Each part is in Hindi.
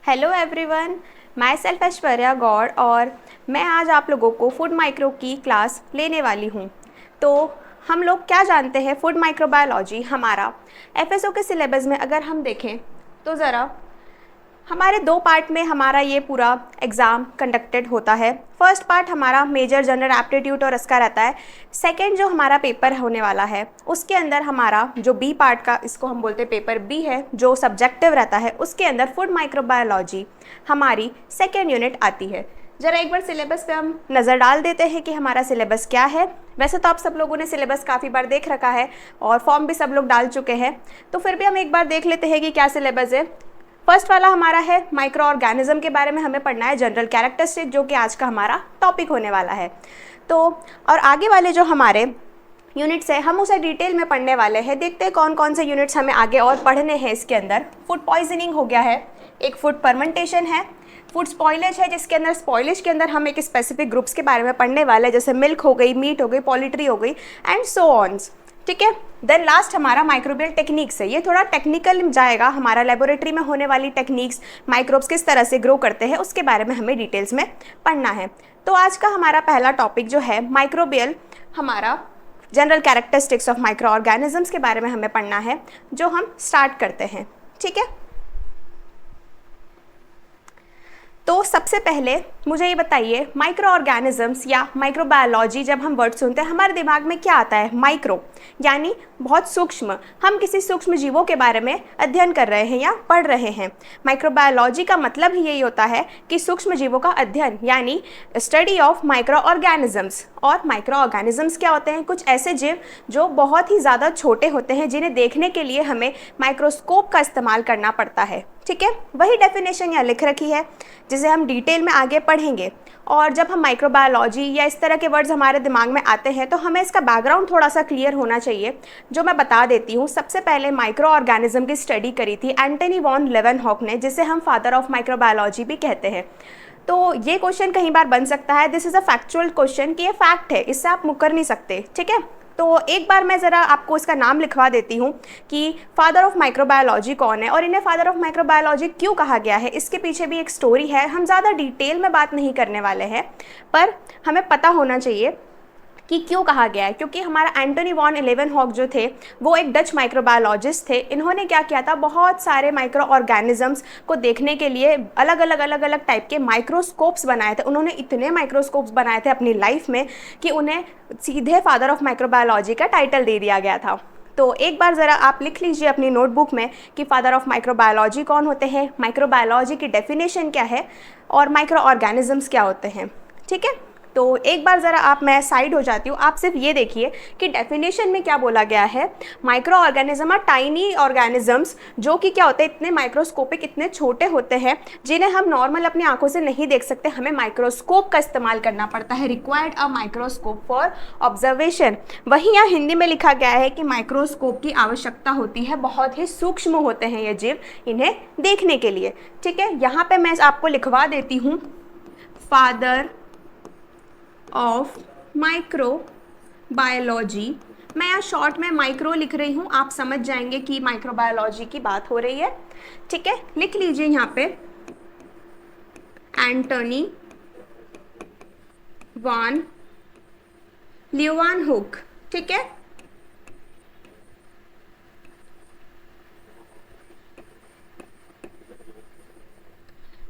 Hello everyone, myself Aishwarya Gaur और मैं आज आप लोगों को फूड माइक्रो की क्लास लेने वाली हूँ। तो हम लोग क्या जानते हैं फूड माइक्रोबायोलॉजी हमारा एफएसओ के सिलेबस में अगर हम देखें तो ज़रा हमारे दो पार्ट में हमारा ये पूरा एग्ज़ाम कंडक्टेड होता है। फर्स्ट पार्ट हमारा मेजर जनरल एप्टीट्यूड और इसका रहता है। सेकंड जो हमारा पेपर होने वाला है उसके अंदर हमारा जो बी पार्ट का, इसको हम बोलते हैं पेपर बी है, जो सब्जेक्टिव रहता है, उसके अंदर फूड माइक्रोबायोलॉजी हमारी सेकेंड यूनिट आती है। ज़रा एक बार सिलेबस पे हम नज़र डाल देते हैं कि हमारा सिलेबस क्या है। वैसे तो आप सब लोगों ने सिलेबस काफ़ी बार देख रखा है और फॉर्म भी सब लोग डाल चुके हैं, तो फिर भी हम एक बार देख लेते हैं कि क्या सिलेबस है। फर्स्ट वाला हमारा है माइक्रो ऑर्गेनिज्म के बारे में हमें पढ़ना है, जनरल कैरेक्टरिस्टिक, जो कि आज का हमारा टॉपिक होने वाला है। तो और आगे वाले जो हमारे यूनिट्स है हम उसे डिटेल में पढ़ने वाले हैं। देखते हैं कौन कौन से यूनिट्स हमें आगे और पढ़ने हैं। इसके अंदर फूड पॉइजनिंग हो गया है, एक फूड फर्मेंटेशन है, फूड स्पॉइलेज है, जिसके अंदर स्पॉइलेज के अंदर हम एक स्पेसिफिक ग्रुप्स के बारे में पढ़ने वाले हैं, जैसे मिल्क हो गई, मीट हो गई, पोल्ट्री हो गई एंड सो ऑन्स। ठीक है। देन लास्ट हमारा माइक्रोबियल टेक्निक्स है। ये थोड़ा टेक्निकल जाएगा, हमारा लेबोरेटरी में होने वाली टेक्निक्स, माइक्रोब्स किस तरह से ग्रो करते हैं उसके बारे में हमें डिटेल्स में पढ़ना है। तो आज का हमारा पहला टॉपिक जो है माइक्रोबियल, हमारा general characteristics of micro organisms के बारे में हमें पढ़ना है, जो हम स्टार्ट करते हैं। ठीक है। तो सबसे पहले मुझे ये बताइए, माइक्रो ऑर्गेनिजम्स या माइक्रोबायोलॉजी जब हम वर्ड सुनते हैं हमारे दिमाग में क्या आता है? माइक्रो यानी बहुत सूक्ष्म, हम किसी सूक्ष्म जीवों के बारे में अध्ययन कर रहे हैं या पढ़ रहे हैं। माइक्रोबायोलॉजी का मतलब ही यही होता है कि सूक्ष्म जीवों का अध्ययन, यानी स्टडी ऑफ माइक्रो ऑर्गेनिजम्स। और माइक्रो ऑर्गेनिजम्स क्या होते हैं? कुछ ऐसे जीव जो बहुत ही ज़्यादा छोटे होते हैं, जिन्हें देखने के लिए हमें माइक्रोस्कोप का इस्तेमाल करना पड़ता है। ठीक है, वही डेफिनेशन यहाँ लिख रखी है जिसे हम डिटेल में आगे पढ़ेंगे। और जब हम माइक्रोबायोलॉजी या इस तरह के वर्ड्स हमारे दिमाग में आते हैं तो हमें इसका बैकग्राउंड थोड़ा सा क्लियर होना चाहिए, जो मैं बता देती हूँ। सबसे पहले माइक्रो ऑर्गेनिज्म की स्टडी करी थी एंटनी वॉन लेवेनहॉक ने, जिसे हम फादर ऑफ माइक्रोबायोलॉजी भी कहते हैं। तो ये क्वेश्चन कई बार बन सकता है, this is a factual question, कि ये फैक्ट है, इससे आप मुकर नहीं सकते। ठीक है। तो एक बार मैं ज़रा आपको इसका नाम लिखवा देती हूँ कि फादर ऑफ माइक्रोबायोलॉजी कौन है और इन्हें फादर ऑफ माइक्रोबायोलॉजी क्यों कहा गया है। इसके पीछे भी एक स्टोरी है, हम ज़्यादा डिटेल में बात नहीं करने वाले हैं, पर हमें पता होना चाहिए कि क्यों कहा गया है। क्योंकि हमारा एंटनी वॉन लेवेनहॉक जो थे वो एक डच माइक्रोबायोलॉजिस्ट थे। इन्होंने क्या किया था, बहुत सारे माइक्रो ऑर्गेनिजम्स को देखने के लिए अलग अलग टाइप के माइक्रोस्कोप्स बनाए थे। उन्होंने इतने माइक्रोस्कोप्स बनाए थे अपनी लाइफ में कि उन्हें सीधे फादर ऑफ माइक्रोबायोलॉजी का टाइटल दे दिया गया था। तो एक बार ज़रा आप लिख लीजिए अपनी नोटबुक में कि फादर ऑफ माइक्रोबायोलॉजी कौन होते हैं, माइक्रोबायोलॉजी की डेफिनेशन क्या है और माइक्रो ऑर्गेनिजम्स क्या होते हैं। ठीक है। तो एक बार ज़रा आप, मैं साइड हो जाती हूँ, आप सिर्फ ये देखिए कि डेफिनेशन में क्या बोला गया है। Microorganism are tiny organisms, जो कि क्या होते हैं, इतने माइक्रोस्कोपिक, इतने छोटे होते हैं जिन्हें हम नॉर्मल अपनी आंखों से नहीं देख सकते, हमें माइक्रोस्कोप का इस्तेमाल करना पड़ता है। Required a microscope for observation. वहीं यहाँ हिंदी में लिखा गया है कि माइक्रोस्कोप की आवश्यकता होती है, बहुत ही सूक्ष्म होते हैं ये जीव, इन्हें देखने के लिए। ठीक है। यहाँ पर मैं आपको लिखवा देती हूँ फादर ऑफ माइक्रोबायोलॉजी। मैं यहाँ शॉर्ट में माइक्रो लिख रही हूँ, आप समझ जाएंगे कि माइक्रोबायोलॉजी की बात हो रही है। ठीक है। लिख लीजिए यहाँ पे एंटनी वॉन लेवेनहॉक। ठीक है।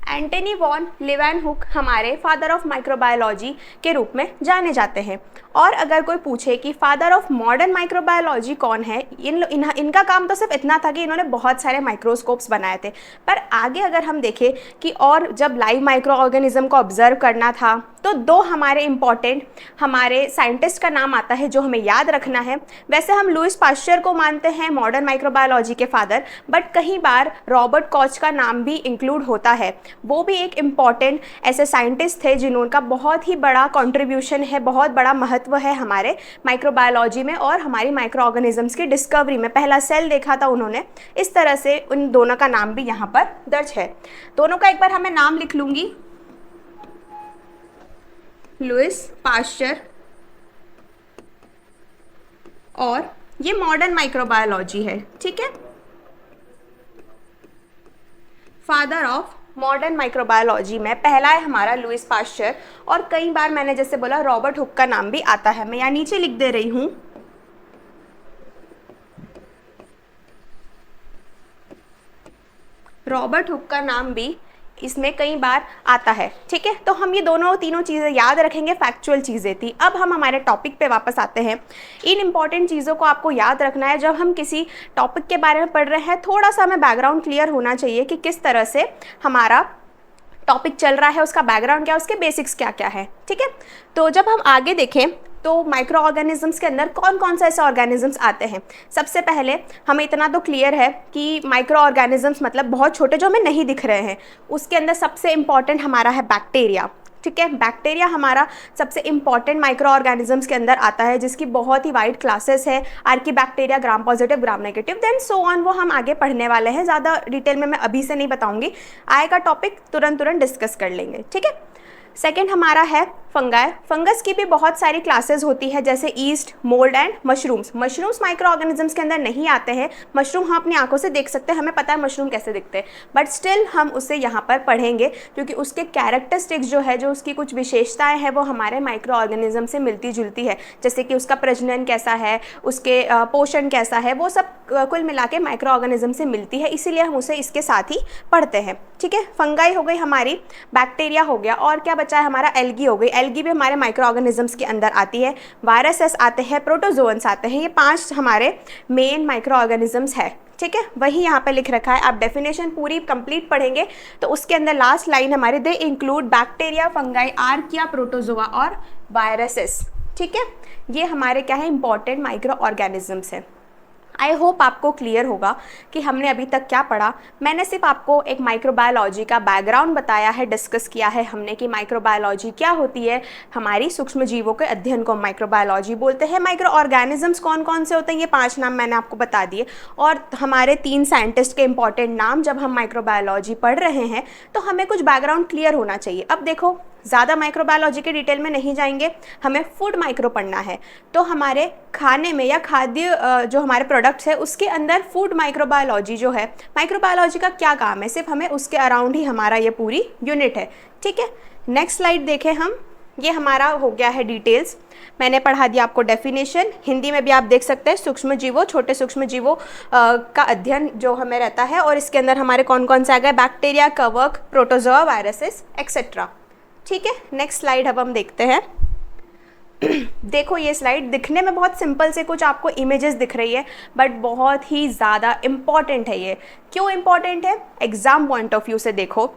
एंटनी वॉन लेवेनहॉक हमारे फादर ऑफ माइक्रोबायोलॉजी के रूप में जाने जाते हैं। और अगर कोई पूछे कि फादर ऑफ मॉडर्न माइक्रोबायोलॉजी कौन है, इनका काम तो सिर्फ इतना था कि इन्होंने बहुत सारे माइक्रोस्कोप्स बनाए थे। पर आगे अगर हम देखें कि और जब लाइव माइक्रो ऑर्गेनिज्म को ऑब्जर्व करना था, तो दो हमारे इम्पॉर्टेंट हमारे साइंटिस्ट का नाम आता है जो हमें याद रखना है। वैसे हम लुईस पाश्चर को मानते हैं मॉडर्न माइक्रोबायोलॉजी के फादर, बट कई बार रॉबर्ट कॉच का नाम भी इंक्लूड होता है। वो भी एक इम्पॉर्टेंट ऐसे साइंटिस्ट थे जिनका बहुत ही बड़ा कंट्रीब्यूशन है, बहुत बड़ा महत्व है हमारे माइक्रोबायोलॉजी में और हमारी माइक्रो ऑर्गेनिजम्स की डिस्कवरी में। पहला सेल देखा था उन्होंने। इस तरह से उन दोनों का नाम भी यहाँ पर दर्ज है। दोनों का एक बार हमें नाम लिख लूँगी, लुईस पाश्चर, और ये मॉडर्न माइक्रोबायोलॉजी है। ठीक है। फादर ऑफ मॉडर्न माइक्रोबायोलॉजी में पहला है हमारा लुईस पाश्चर, और कई बार मैंने जैसे बोला रॉबर्ट हुक का नाम भी आता है। मैं यहाँ नीचे लिख दे रही हूँ, रॉबर्ट हुक का नाम भी इसमें कई बार आता है। ठीक है, तो हम ये दोनों तीनों चीज़ें याद रखेंगे, फैक्चुअल चीज़ें थी। अब हम हमारे टॉपिक पे वापस आते हैं। इन इंपॉर्टेंट चीज़ों को आपको याद रखना है जब हम किसी टॉपिक के बारे में पढ़ रहे हैं। थोड़ा सा हमें बैकग्राउंड क्लियर होना चाहिए कि किस तरह से हमारा टॉपिक चल रहा है, उसका बैकग्राउंड क्या है, उसके बेसिक्स क्या क्या है। ठीक है, तो जब हम आगे देखें तो माइक्रो ऑर्गेनिजम्स के अंदर कौन कौन से ऐसे ऑर्गेनिजम्स आते हैं। सबसे पहले हमें इतना तो क्लियर है कि माइक्रो ऑर्गेनिजम्स मतलब बहुत छोटे जो हमें नहीं दिख रहे हैं। उसके अंदर सबसे इम्पॉर्टेंट हमारा है बैक्टीरिया। ठीक है, बैक्टीरिया हमारा सबसे इम्पॉर्टेंट माइक्रो ऑर्गेनिजम्स के अंदर आता है, जिसकी बहुत ही वाइड क्लासेस है, archaebacteria, gram positive, gram negative, then so on. वो हम आगे पढ़ने वाले हैं, ज़्यादा डिटेल में मैं अभी से नहीं बताऊंगी, आएगा टॉपिक तुरंत डिस्कस कर लेंगे। ठीक है, सेकेंड हमारा है फंगाई। फंगस की भी बहुत सारी क्लासेस होती है, जैसे east, mould and mushrooms. Mushrooms micro organisms के अंदर नहीं आते हैं। मशरूम हम अपनी आंखों से देख सकते हैं, हमें पता है मशरूम कैसे दिखते हैं, बट स्टिल हम उसे यहाँ पर पढ़ेंगे क्योंकि उसके कैरेक्टरिस्टिक्स जो है, जो उसकी कुछ विशेषताएं हैं, वो हमारे माइक्रो ऑर्गेनिज्म से मिलती जुलती है। जैसे कि उसका प्रजनन कैसा है, उसके पोषण कैसा है, वो सब कुल मिला के माइक्रो ऑर्गेनिज्म से मिलती है, इसीलिए हम उसे इसके साथ ही पढ़ते हैं। ठीक है, फंगाई हो गई हमारी, बैक्टीरिया हो गया, और क्या बचा है हमारा, एल्गी हो गई। एल्गी भी हमारे माइक्रो ऑर्गेनिजम्स के अंदर आती है। वायरसेस आते हैं, प्रोटोजोअन्स आते हैं। ये 5 हमारे मेन माइक्रो ऑर्गेनिजम्स है। ठीक है, वही यहाँ पे लिख रखा है। आप डेफिनेशन पूरी कंप्लीट पढ़ेंगे तो उसके अंदर लास्ट लाइन हमारे, they include bacteria, fungi, archaea, protozoa और वायरसेस। ठीक है, ये हमारे क्या है, इंपॉर्टेंट माइक्रो ऑर्गेनिजम्स है। आई होप आपको क्लियर होगा कि हमने अभी तक क्या पढ़ा। मैंने सिर्फ आपको एक माइक्रोबायोलॉजी का बैकग्राउंड बताया है, डिस्कस किया है हमने कि माइक्रोबायोलॉजी क्या होती है। हमारी सूक्ष्म जीवों के अध्ययन को माइक्रोबायोलॉजी बोलते हैं। माइक्रो ऑर्गेनिजम्स कौन कौन से होते हैं, ये 5 नाम मैंने आपको बता दिए, और हमारे 3 साइंटिस्ट के इंपॉर्टेंट नाम। जब हम माइक्रोबायोलॉजी पढ़ रहे हैं तो हमें कुछ बैकग्राउंड क्लियर होना चाहिए। अब देखो, ज़्यादा माइक्रोबायोलॉजी के डिटेल में नहीं जाएंगे, हमें फूड माइक्रो पढ़ना है। तो हमारे खाने में या खाद्य जो हमारे प्रोडक्ट्स है उसके अंदर फूड माइक्रोबायोलॉजी जो है, माइक्रोबायोलॉजी का क्या काम है, सिर्फ हमें उसके अराउंड ही हमारा ये पूरी यूनिट है। ठीक है, नेक्स्ट स्लाइड देखें हम। ये हमारा हो गया है डिटेल्स, मैंने पढ़ा दिया आपको डेफिनेशन। हिंदी में भी आप देख सकते हैं, सूक्ष्म जीवों, छोटे सूक्ष्म जीवों का अध्ययन जो हमें रहता है, और इसके अंदर हमारे कौन कौन से आ गए, बैक्टीरिया, कवक, प्रोटोजोआ, वायरसेस एक्सेट्रा। ठीक है, नेक्स्ट स्लाइड अब हम देखते हैं। देखो, ये स्लाइड दिखने में बहुत सिंपल से कुछ आपको इमेजेस दिख रही है, बट बहुत ही ज़्यादा इम्पॉर्टेंट है ये। क्यों इम्पॉर्टेंट है, एग्जाम पॉइंट ऑफ व्यू से देखो।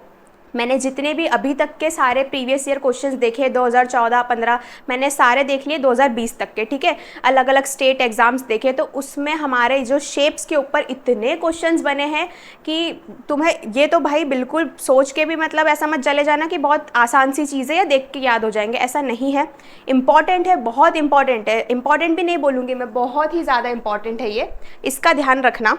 मैंने जितने भी अभी तक के सारे प्रीवियस ईयर क्वेश्चंस देखे, 2014-15 मैंने सारे देख लिए, 2020 तक के। ठीक है, अलग अलग स्टेट एग्जाम्स देखे, तो उसमें हमारे जो शेप्स के ऊपर इतने क्वेश्चंस बने हैं कि तुम्हें ये तो भाई बिल्कुल सोच के भी मतलब ऐसा मत चले जाना कि बहुत आसान सी चीज़ है या देख के याद हो जाएंगे, ऐसा नहीं है। इंपॉर्टेंट है, बहुत इंपॉर्टेंट है। इंपॉर्टेंट भी नहीं बोलूँगी मैं, बहुत ही ज़्यादा इंपॉर्टेंट है ये, इसका ध्यान रखना।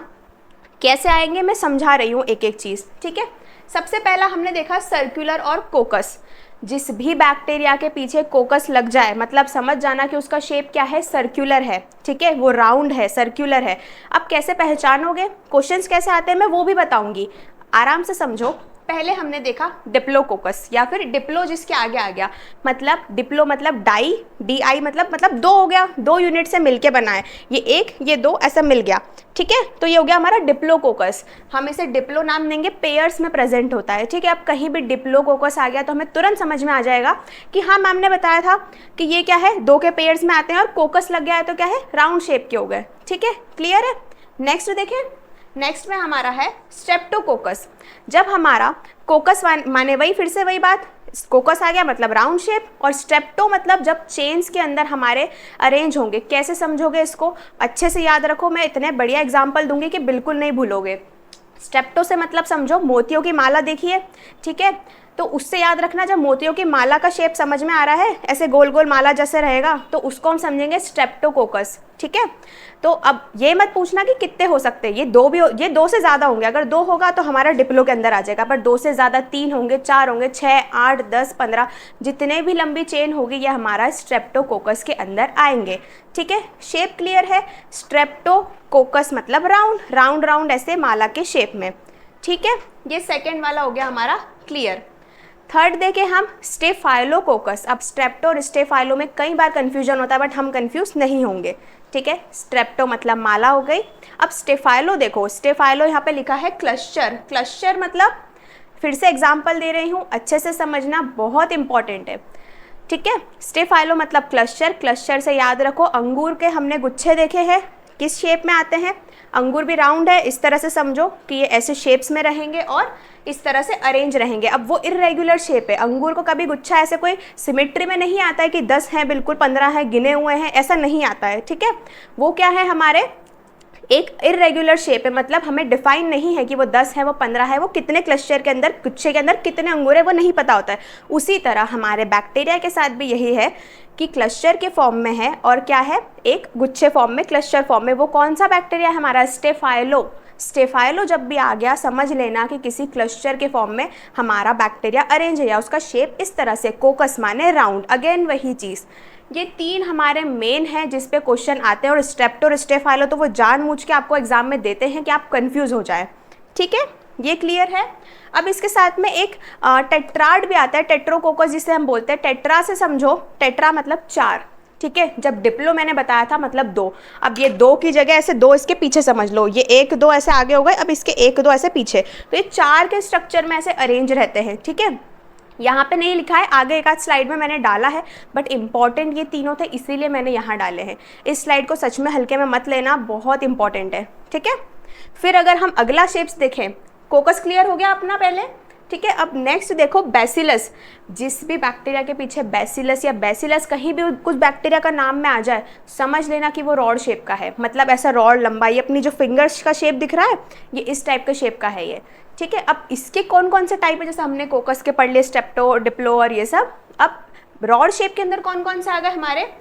कैसे आएंगे मैं समझा रही हूँ एक एक चीज़। ठीक है, सबसे पहला हमने देखा सर्कुलर और कोकस। जिस भी बैक्टीरिया के पीछे कोकस लग जाए मतलब समझ जाना कि उसका शेप क्या है, सर्कुलर है। ठीक है, वो राउंड है, सर्कुलर है। अब कैसे पहचानोगे, क्वेश्चंस कैसे आते हैं मैं वो भी बताऊंगी, आराम से समझो। पहले हमने देखा डिप्लोकोकस या फिर डिप्लो जिसके आगे आ गया, मतलब डिप्लो मतलब डाई, डी आई मतलब 2 हो गया, 2 यूनिट से मिलके बना है, ये 1 ये 2 ऐसा मिल गया। ठीक है, तो ये हो गया हमारा डिप्लोकोकस। हम इसे डिप्लो नाम देंगे, पेयर्स में प्रेजेंट होता है। ठीक है, अब कहीं भी डिप्लोकोकस आ गया तो हमें तुरंत समझ में आ जाएगा कि हाँ मैम ने बताया था कि ये क्या है, 2 के पेयर्स में आते हैं, और कोकस लग गया है तो क्या है, राउंड शेप के हो गए। ठीक है, क्लियर है। नेक्स्ट देखें, नेक्स्ट में हमारा है स्ट्रेप्टोकोकस। जब हमारा कोकस माने वही फिर से वही बात, कोकस आ गया मतलब राउंड शेप, और स्ट्रेप्टो मतलब जब चेन्स के अंदर हमारे अरेंज होंगे। कैसे समझोगे इसको, अच्छे से याद रखो, मैं इतने बढ़िया एग्जाम्पल दूंगी कि बिल्कुल नहीं भूलोगे। स्ट्रेप्टो से मतलब समझो मोतियों की माला देखिए। ठीक है, तो उससे याद रखना, जब मोतियों की माला का शेप समझ में आ रहा है, ऐसे गोल गोल माला जैसे रहेगा, तो उसको हम समझेंगे स्ट्रेप्टोकोकस। ठीक है, तो अब ये मत पूछना कि कितने हो सकते हैं, ये 2 भी ये 2 से ज़्यादा होंगे। अगर 2 होगा तो हमारा डिप्लो के अंदर आ जाएगा, पर 2 से ज़्यादा 3 होंगे, 4 होंगे, 6, 8, 10, 15, जितने भी लंबी चेन होगी ये हमारा स्ट्रेप्टोकोकस के अंदर आएंगे। ठीक है, शेप क्लियर है। स्ट्रेप्टोकोकस मतलब राउंड राउंड राउंड ऐसे माला के शेप में। ठीक है, ये सेकेंड वाला हो गया हमारा क्लियर। थर्ड देखें हम स्टेफाइलोकोकस। अब स्ट्रेप्टो और स्टेफाइलो में कई बार कन्फ्यूजन होता है, बट हम कन्फ्यूज नहीं होंगे। ठीक है, स्ट्रेप्टो मतलब माला हो गई। अब स्टेफाइलो देखो, स्टेफाइलो यहाँ पे लिखा है क्लस्टर। क्लस्टर मतलब, फिर से एग्जाम्पल दे रही हूँ, अच्छे से समझना, बहुत इंपॉर्टेंट है। ठीक है, स्टेफाइलो मतलब क्लस्टर। क्लस्टर से याद रखो, अंगूर के हमने गुच्छे देखे हैं, किस शेप में आते हैं। अंगूर भी राउंड है, इस तरह से समझो कि ये ऐसे शेप्स में रहेंगे और इस तरह से अरेंज रहेंगे। अब वो इर्रेगुलर शेप है, अंगूर को कभी गुच्छा ऐसे कोई सिमेट्री में नहीं आता है कि 10 हैं बिल्कुल, 15 हैं गिने हुए हैं, ऐसा नहीं आता है। ठीक है, वो क्या है, हमारे एक इरेगुलर शेप है, मतलब हमें डिफाइन नहीं है कि वो 10 है, वो 15 है, वो कितने क्लस्टर के अंदर, गुच्छे के अंदर कितने अंगूर है, वो नहीं पता होता है। उसी तरह हमारे बैक्टीरिया के साथ भी यही है कि क्लस्टर के फॉर्म में है और क्या है, एक गुच्छे फॉर्म में, क्लस्टर फॉर्म में। वो कौन सा बैक्टीरिया है हमारा, स्टेफाइलो। स्टेफाइलो जब भी आ गया, समझ लेना कि किसी क्लस्टर के फॉर्म में हमारा बैक्टीरिया अरेंज है, या उसका शेप इस तरह से, कोकस माने राउंड। अगेन वही चीज़, ये तीन हमारे मेन हैं जिस पे क्वेश्चन आते हैं। और स्ट्रेप्टो और स्टेफाइलो तो वो जानबूझ के आपको एग्जाम में देते हैं कि आप कंफ्यूज हो जाए। ठीक है, ये क्लियर है। अब इसके साथ में एक टेट्राड भी आता है, टेट्रोकोकस जिसे हम बोलते हैं। टेट्रा से समझो, टेट्रा मतलब 4। ठीक है, जब डिप्लो मैंने बताया था मतलब 2। अब ये 2 की जगह ऐसे 2 इसके पीछे समझ लो, ये 1 2 ऐसे आगे हो गए, अब इसके 1 2 ऐसे पीछे, तो ये 4 के स्ट्रक्चर में ऐसे अरेंज रहते हैं। ठीक है, यहाँ पे नहीं लिखा है, आगे एक आध स्लाइड में मैंने डाला है, बट इंपॉर्टेंट ये तीनों थे इसीलिए मैंने यहाँ डाले हैं। इस स्लाइड को सच में हल्के में मत लेना, बहुत इंपॉर्टेंट है। ठीक है, फिर अगर हम अगला शेप्स देखें, कोकस क्लियर हो गया अपना पहले। ठीक है, अब नेक्स्ट देखो बैसिलस। जिस भी बैक्टीरिया के पीछे बैसिलस या बैसिलस कहीं भी कुछ बैक्टीरिया का नाम में आ जाए, समझ लेना कि वो रॉड शेप का है। मतलब ऐसा रॉड लंबा, ये अपनी जो फिंगर्स का शेप दिख रहा है, ये इस टाइप के शेप का है ये। ठीक है, अब इसके कौन कौन से टाइप है, जैसे हमने कोकस के पढ़ लिए, स्ट्रेप्टो, डिप्लो और ये सब। अब रॉड शेप के अंदर कौन कौन से आ गए हमारे,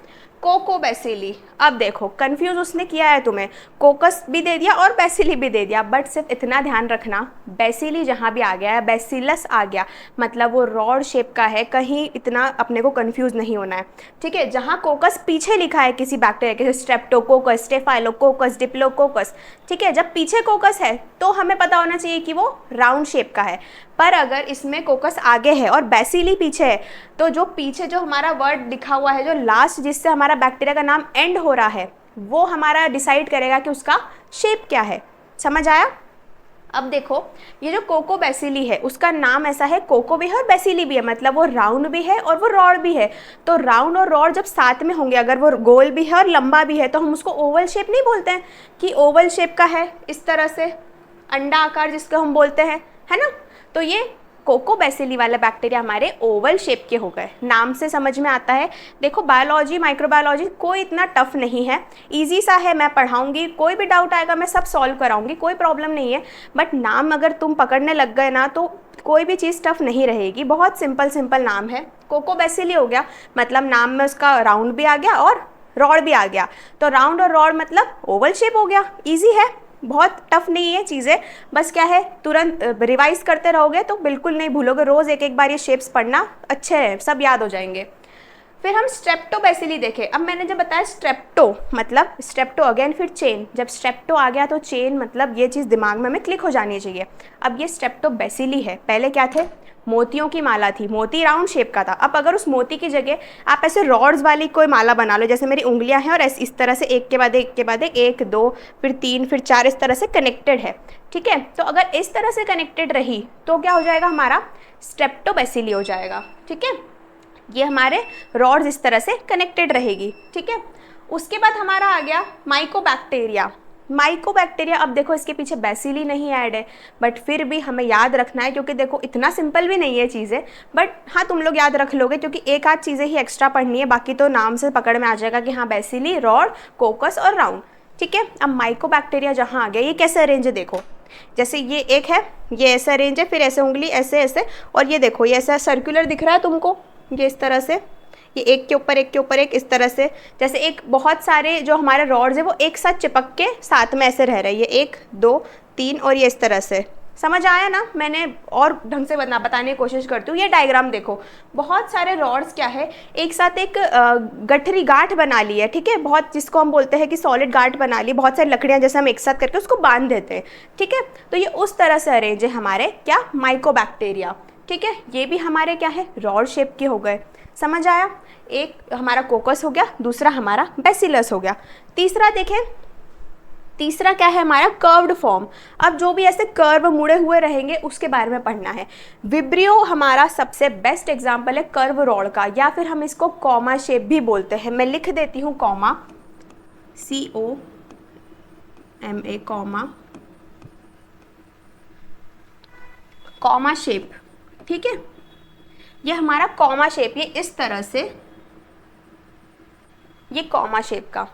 कोकोबैसिली। अब देखो कंफ्यूज उसने किया है तुम्हें, कोकस भी दे दिया और बैसिली भी दे दिया, बट सिर्फ इतना ध्यान रखना, बैसिली जहाँ भी आ गया है, बैसिलस आ गया, मतलब वो रॉड शेप का है, कहीं इतना अपने को कंफ्यूज नहीं होना है। ठीक है, जहाँ कोकस पीछे लिखा है किसी बैक्टीरिया के, स्ट्रेप्टोकोकस, स्टेफाइलोकोकस, डिप्लोकोकस, ठीक है, जब पीछे कोकस है तो हमें पता होना चाहिए कि वो राउंड शेप का है। पर अगर इसमें कोकस आगे है और बैसिली पीछे है, तो जो पीछे जो हमारा वर्ड लिखा हुआ है, जो लास्ट जिससे हमारा बैक्टीरिया का नाम एंड हो रहा है, वो हमारा डिसाइड करेगा कि उसका शेप क्या है। समझ आया? अब देखो, ये जो कोकोबैसिली है उसका नाम ऐसा है, कोको भी है और बैसिली भी है, मतलब वो राउंड भी है और वो रॉड भी है। तो राउंड और रॉड जब साथ में होंगे, अगर वो गोल भी है और लंबा भी है, तो हम उसको ओवल शेप नहीं बोलते हैं कि ओवल शेप का है, इस तरह से अंडा आकार जिसको हम बोलते हैं, है ना। तो ये कोकोबैसिली वाले बैक्टीरिया हमारे ओवल शेप के हो गए, नाम से समझ में आता है। देखो बायोलॉजी, माइक्रोबायोलॉजी कोई इतना टफ नहीं है, इजी सा है, मैं पढ़ाऊंगी, कोई भी डाउट आएगा मैं सब सॉल्व कराऊंगी, कोई प्रॉब्लम नहीं है। बट नाम अगर तुम पकड़ने लग गए ना, तो कोई भी चीज़ टफ नहीं रहेगी, बहुत सिंपल सिंपल नाम है। कोकोबैसिली हो गया, मतलब नाम में उसका राउंड भी आ गया और रॉड भी आ गया, तो राउंड और रॉड मतलब ओवल शेप हो गया, ईजी है, बहुत टफ नहीं है चीज़ें। बस क्या है, तुरंत रिवाइज करते रहोगे तो बिल्कुल नहीं भूलोगे, रोज़ एक एक बार ये शेप्स पढ़ना, अच्छे हैं, सब याद हो जाएंगे। फिर हम स्ट्रेप्टोबैसिली देखें। अब मैंने जब बताया स्ट्रेप्टो मतलब स्ट्रेप्टो, अगेन फिर चेन, जब स्ट्रेप्टो आ गया तो चेन, मतलब ये चीज़ दिमाग में हमें क्लिक हो जानी चाहिए। अब ये स्ट्रेप्टोबैसिली है, पहले क्या थे, मोतियों की माला थी, मोती राउंड शेप का था। अब अगर उस मोती की जगह आप ऐसे रॉड्स वाली कोई माला बना लो, जैसे मेरी उंगलियां हैं और ऐसे इस तरह से एक के बाद एक के बाद एक, 1 2 फिर 3 फिर 4 इस तरह से कनेक्टेड है। ठीक है, तो अगर इस तरह से कनेक्टेड रही तो क्या हो जाएगा, हमारा स्ट्रेप्टोबैसिली हो जाएगा। ठीक है, ये हमारे रॉड्स इस तरह से कनेक्टेड रहेगी। ठीक है, उसके बाद हमारा आ गया माइकोबैक्टीरिया। माइकोबैक्टीरिया, अब देखो इसके पीछे बैसिली नहीं ऐड है, बट फिर भी हमें याद रखना है, क्योंकि देखो इतना सिंपल भी नहीं है चीज़ें, बट हाँ तुम लोग याद रख लोगे, क्योंकि एक आध चीज़ें ही एक्स्ट्रा पढ़नी है, बाकी तो नाम से पकड़ में आ जाएगा कि हाँ बैसिली, रॉड, कोकस और राउंड। ठीक है, अब माइकोबैक्टीरिया जहाँ आ गया, ये कैसे अरेंज है देखो, जैसे ये एक है, ये ऐसे अरेंज है, फिर ऐसे उंगली ऐसे ऐसे, और ये देखो ये ऐसा सर्कुलर दिख रहा है तुमको, ये इस तरह से, ये एक के ऊपर एक के ऊपर एक, इस तरह से, जैसे एक बहुत सारे जो हमारे रॉड्स है वो एक साथ चिपक के साथ में ऐसे रह रहे हैं, ये 1 2 3 और ये इस तरह से, समझ आया ना? मैंने और ढंग से बताने की कोशिश करती हूँ। ये डायग्राम देखो, बहुत सारे रॉड्स क्या है एक साथ एक गठरी गांठ बना ली है, ठीक है, बहुत, जिसको हम बोलते हैं कि सॉलिड गांठ बना ली, बहुत सारी लकड़ियाँ जैसे हम एक साथ करके उसको बांध देते हैं, ठीक है। तो ये उस तरह से अरेंज है हमारे क्या, माइकोबैक्टीरिया, ठीक है। ये भी हमारे क्या है, रॉड शेप के हो गए। समझ आया? एक हमारा कोकस हो गया, दूसरा हमारा बैसिलस हो गया। तीसरा देखें, तीसरा क्या है हमारा, कर्व्ड फॉर्म। अब जो भी ऐसे कर्व मुड़े हुए रहेंगे उसके बारे में पढ़ना है। विब्रियो हमारा सबसे बेस्ट एग्जांपल है कर्व रॉड का, या फिर हम इसको कॉमा शेप भी बोलते हैं। मैं लिख देती हूँ कॉमा, COMA, कॉमा शेप, ठीक है। ये हमारा कॉमा शेप, ये इस तरह से, ये कॉमा शेप का,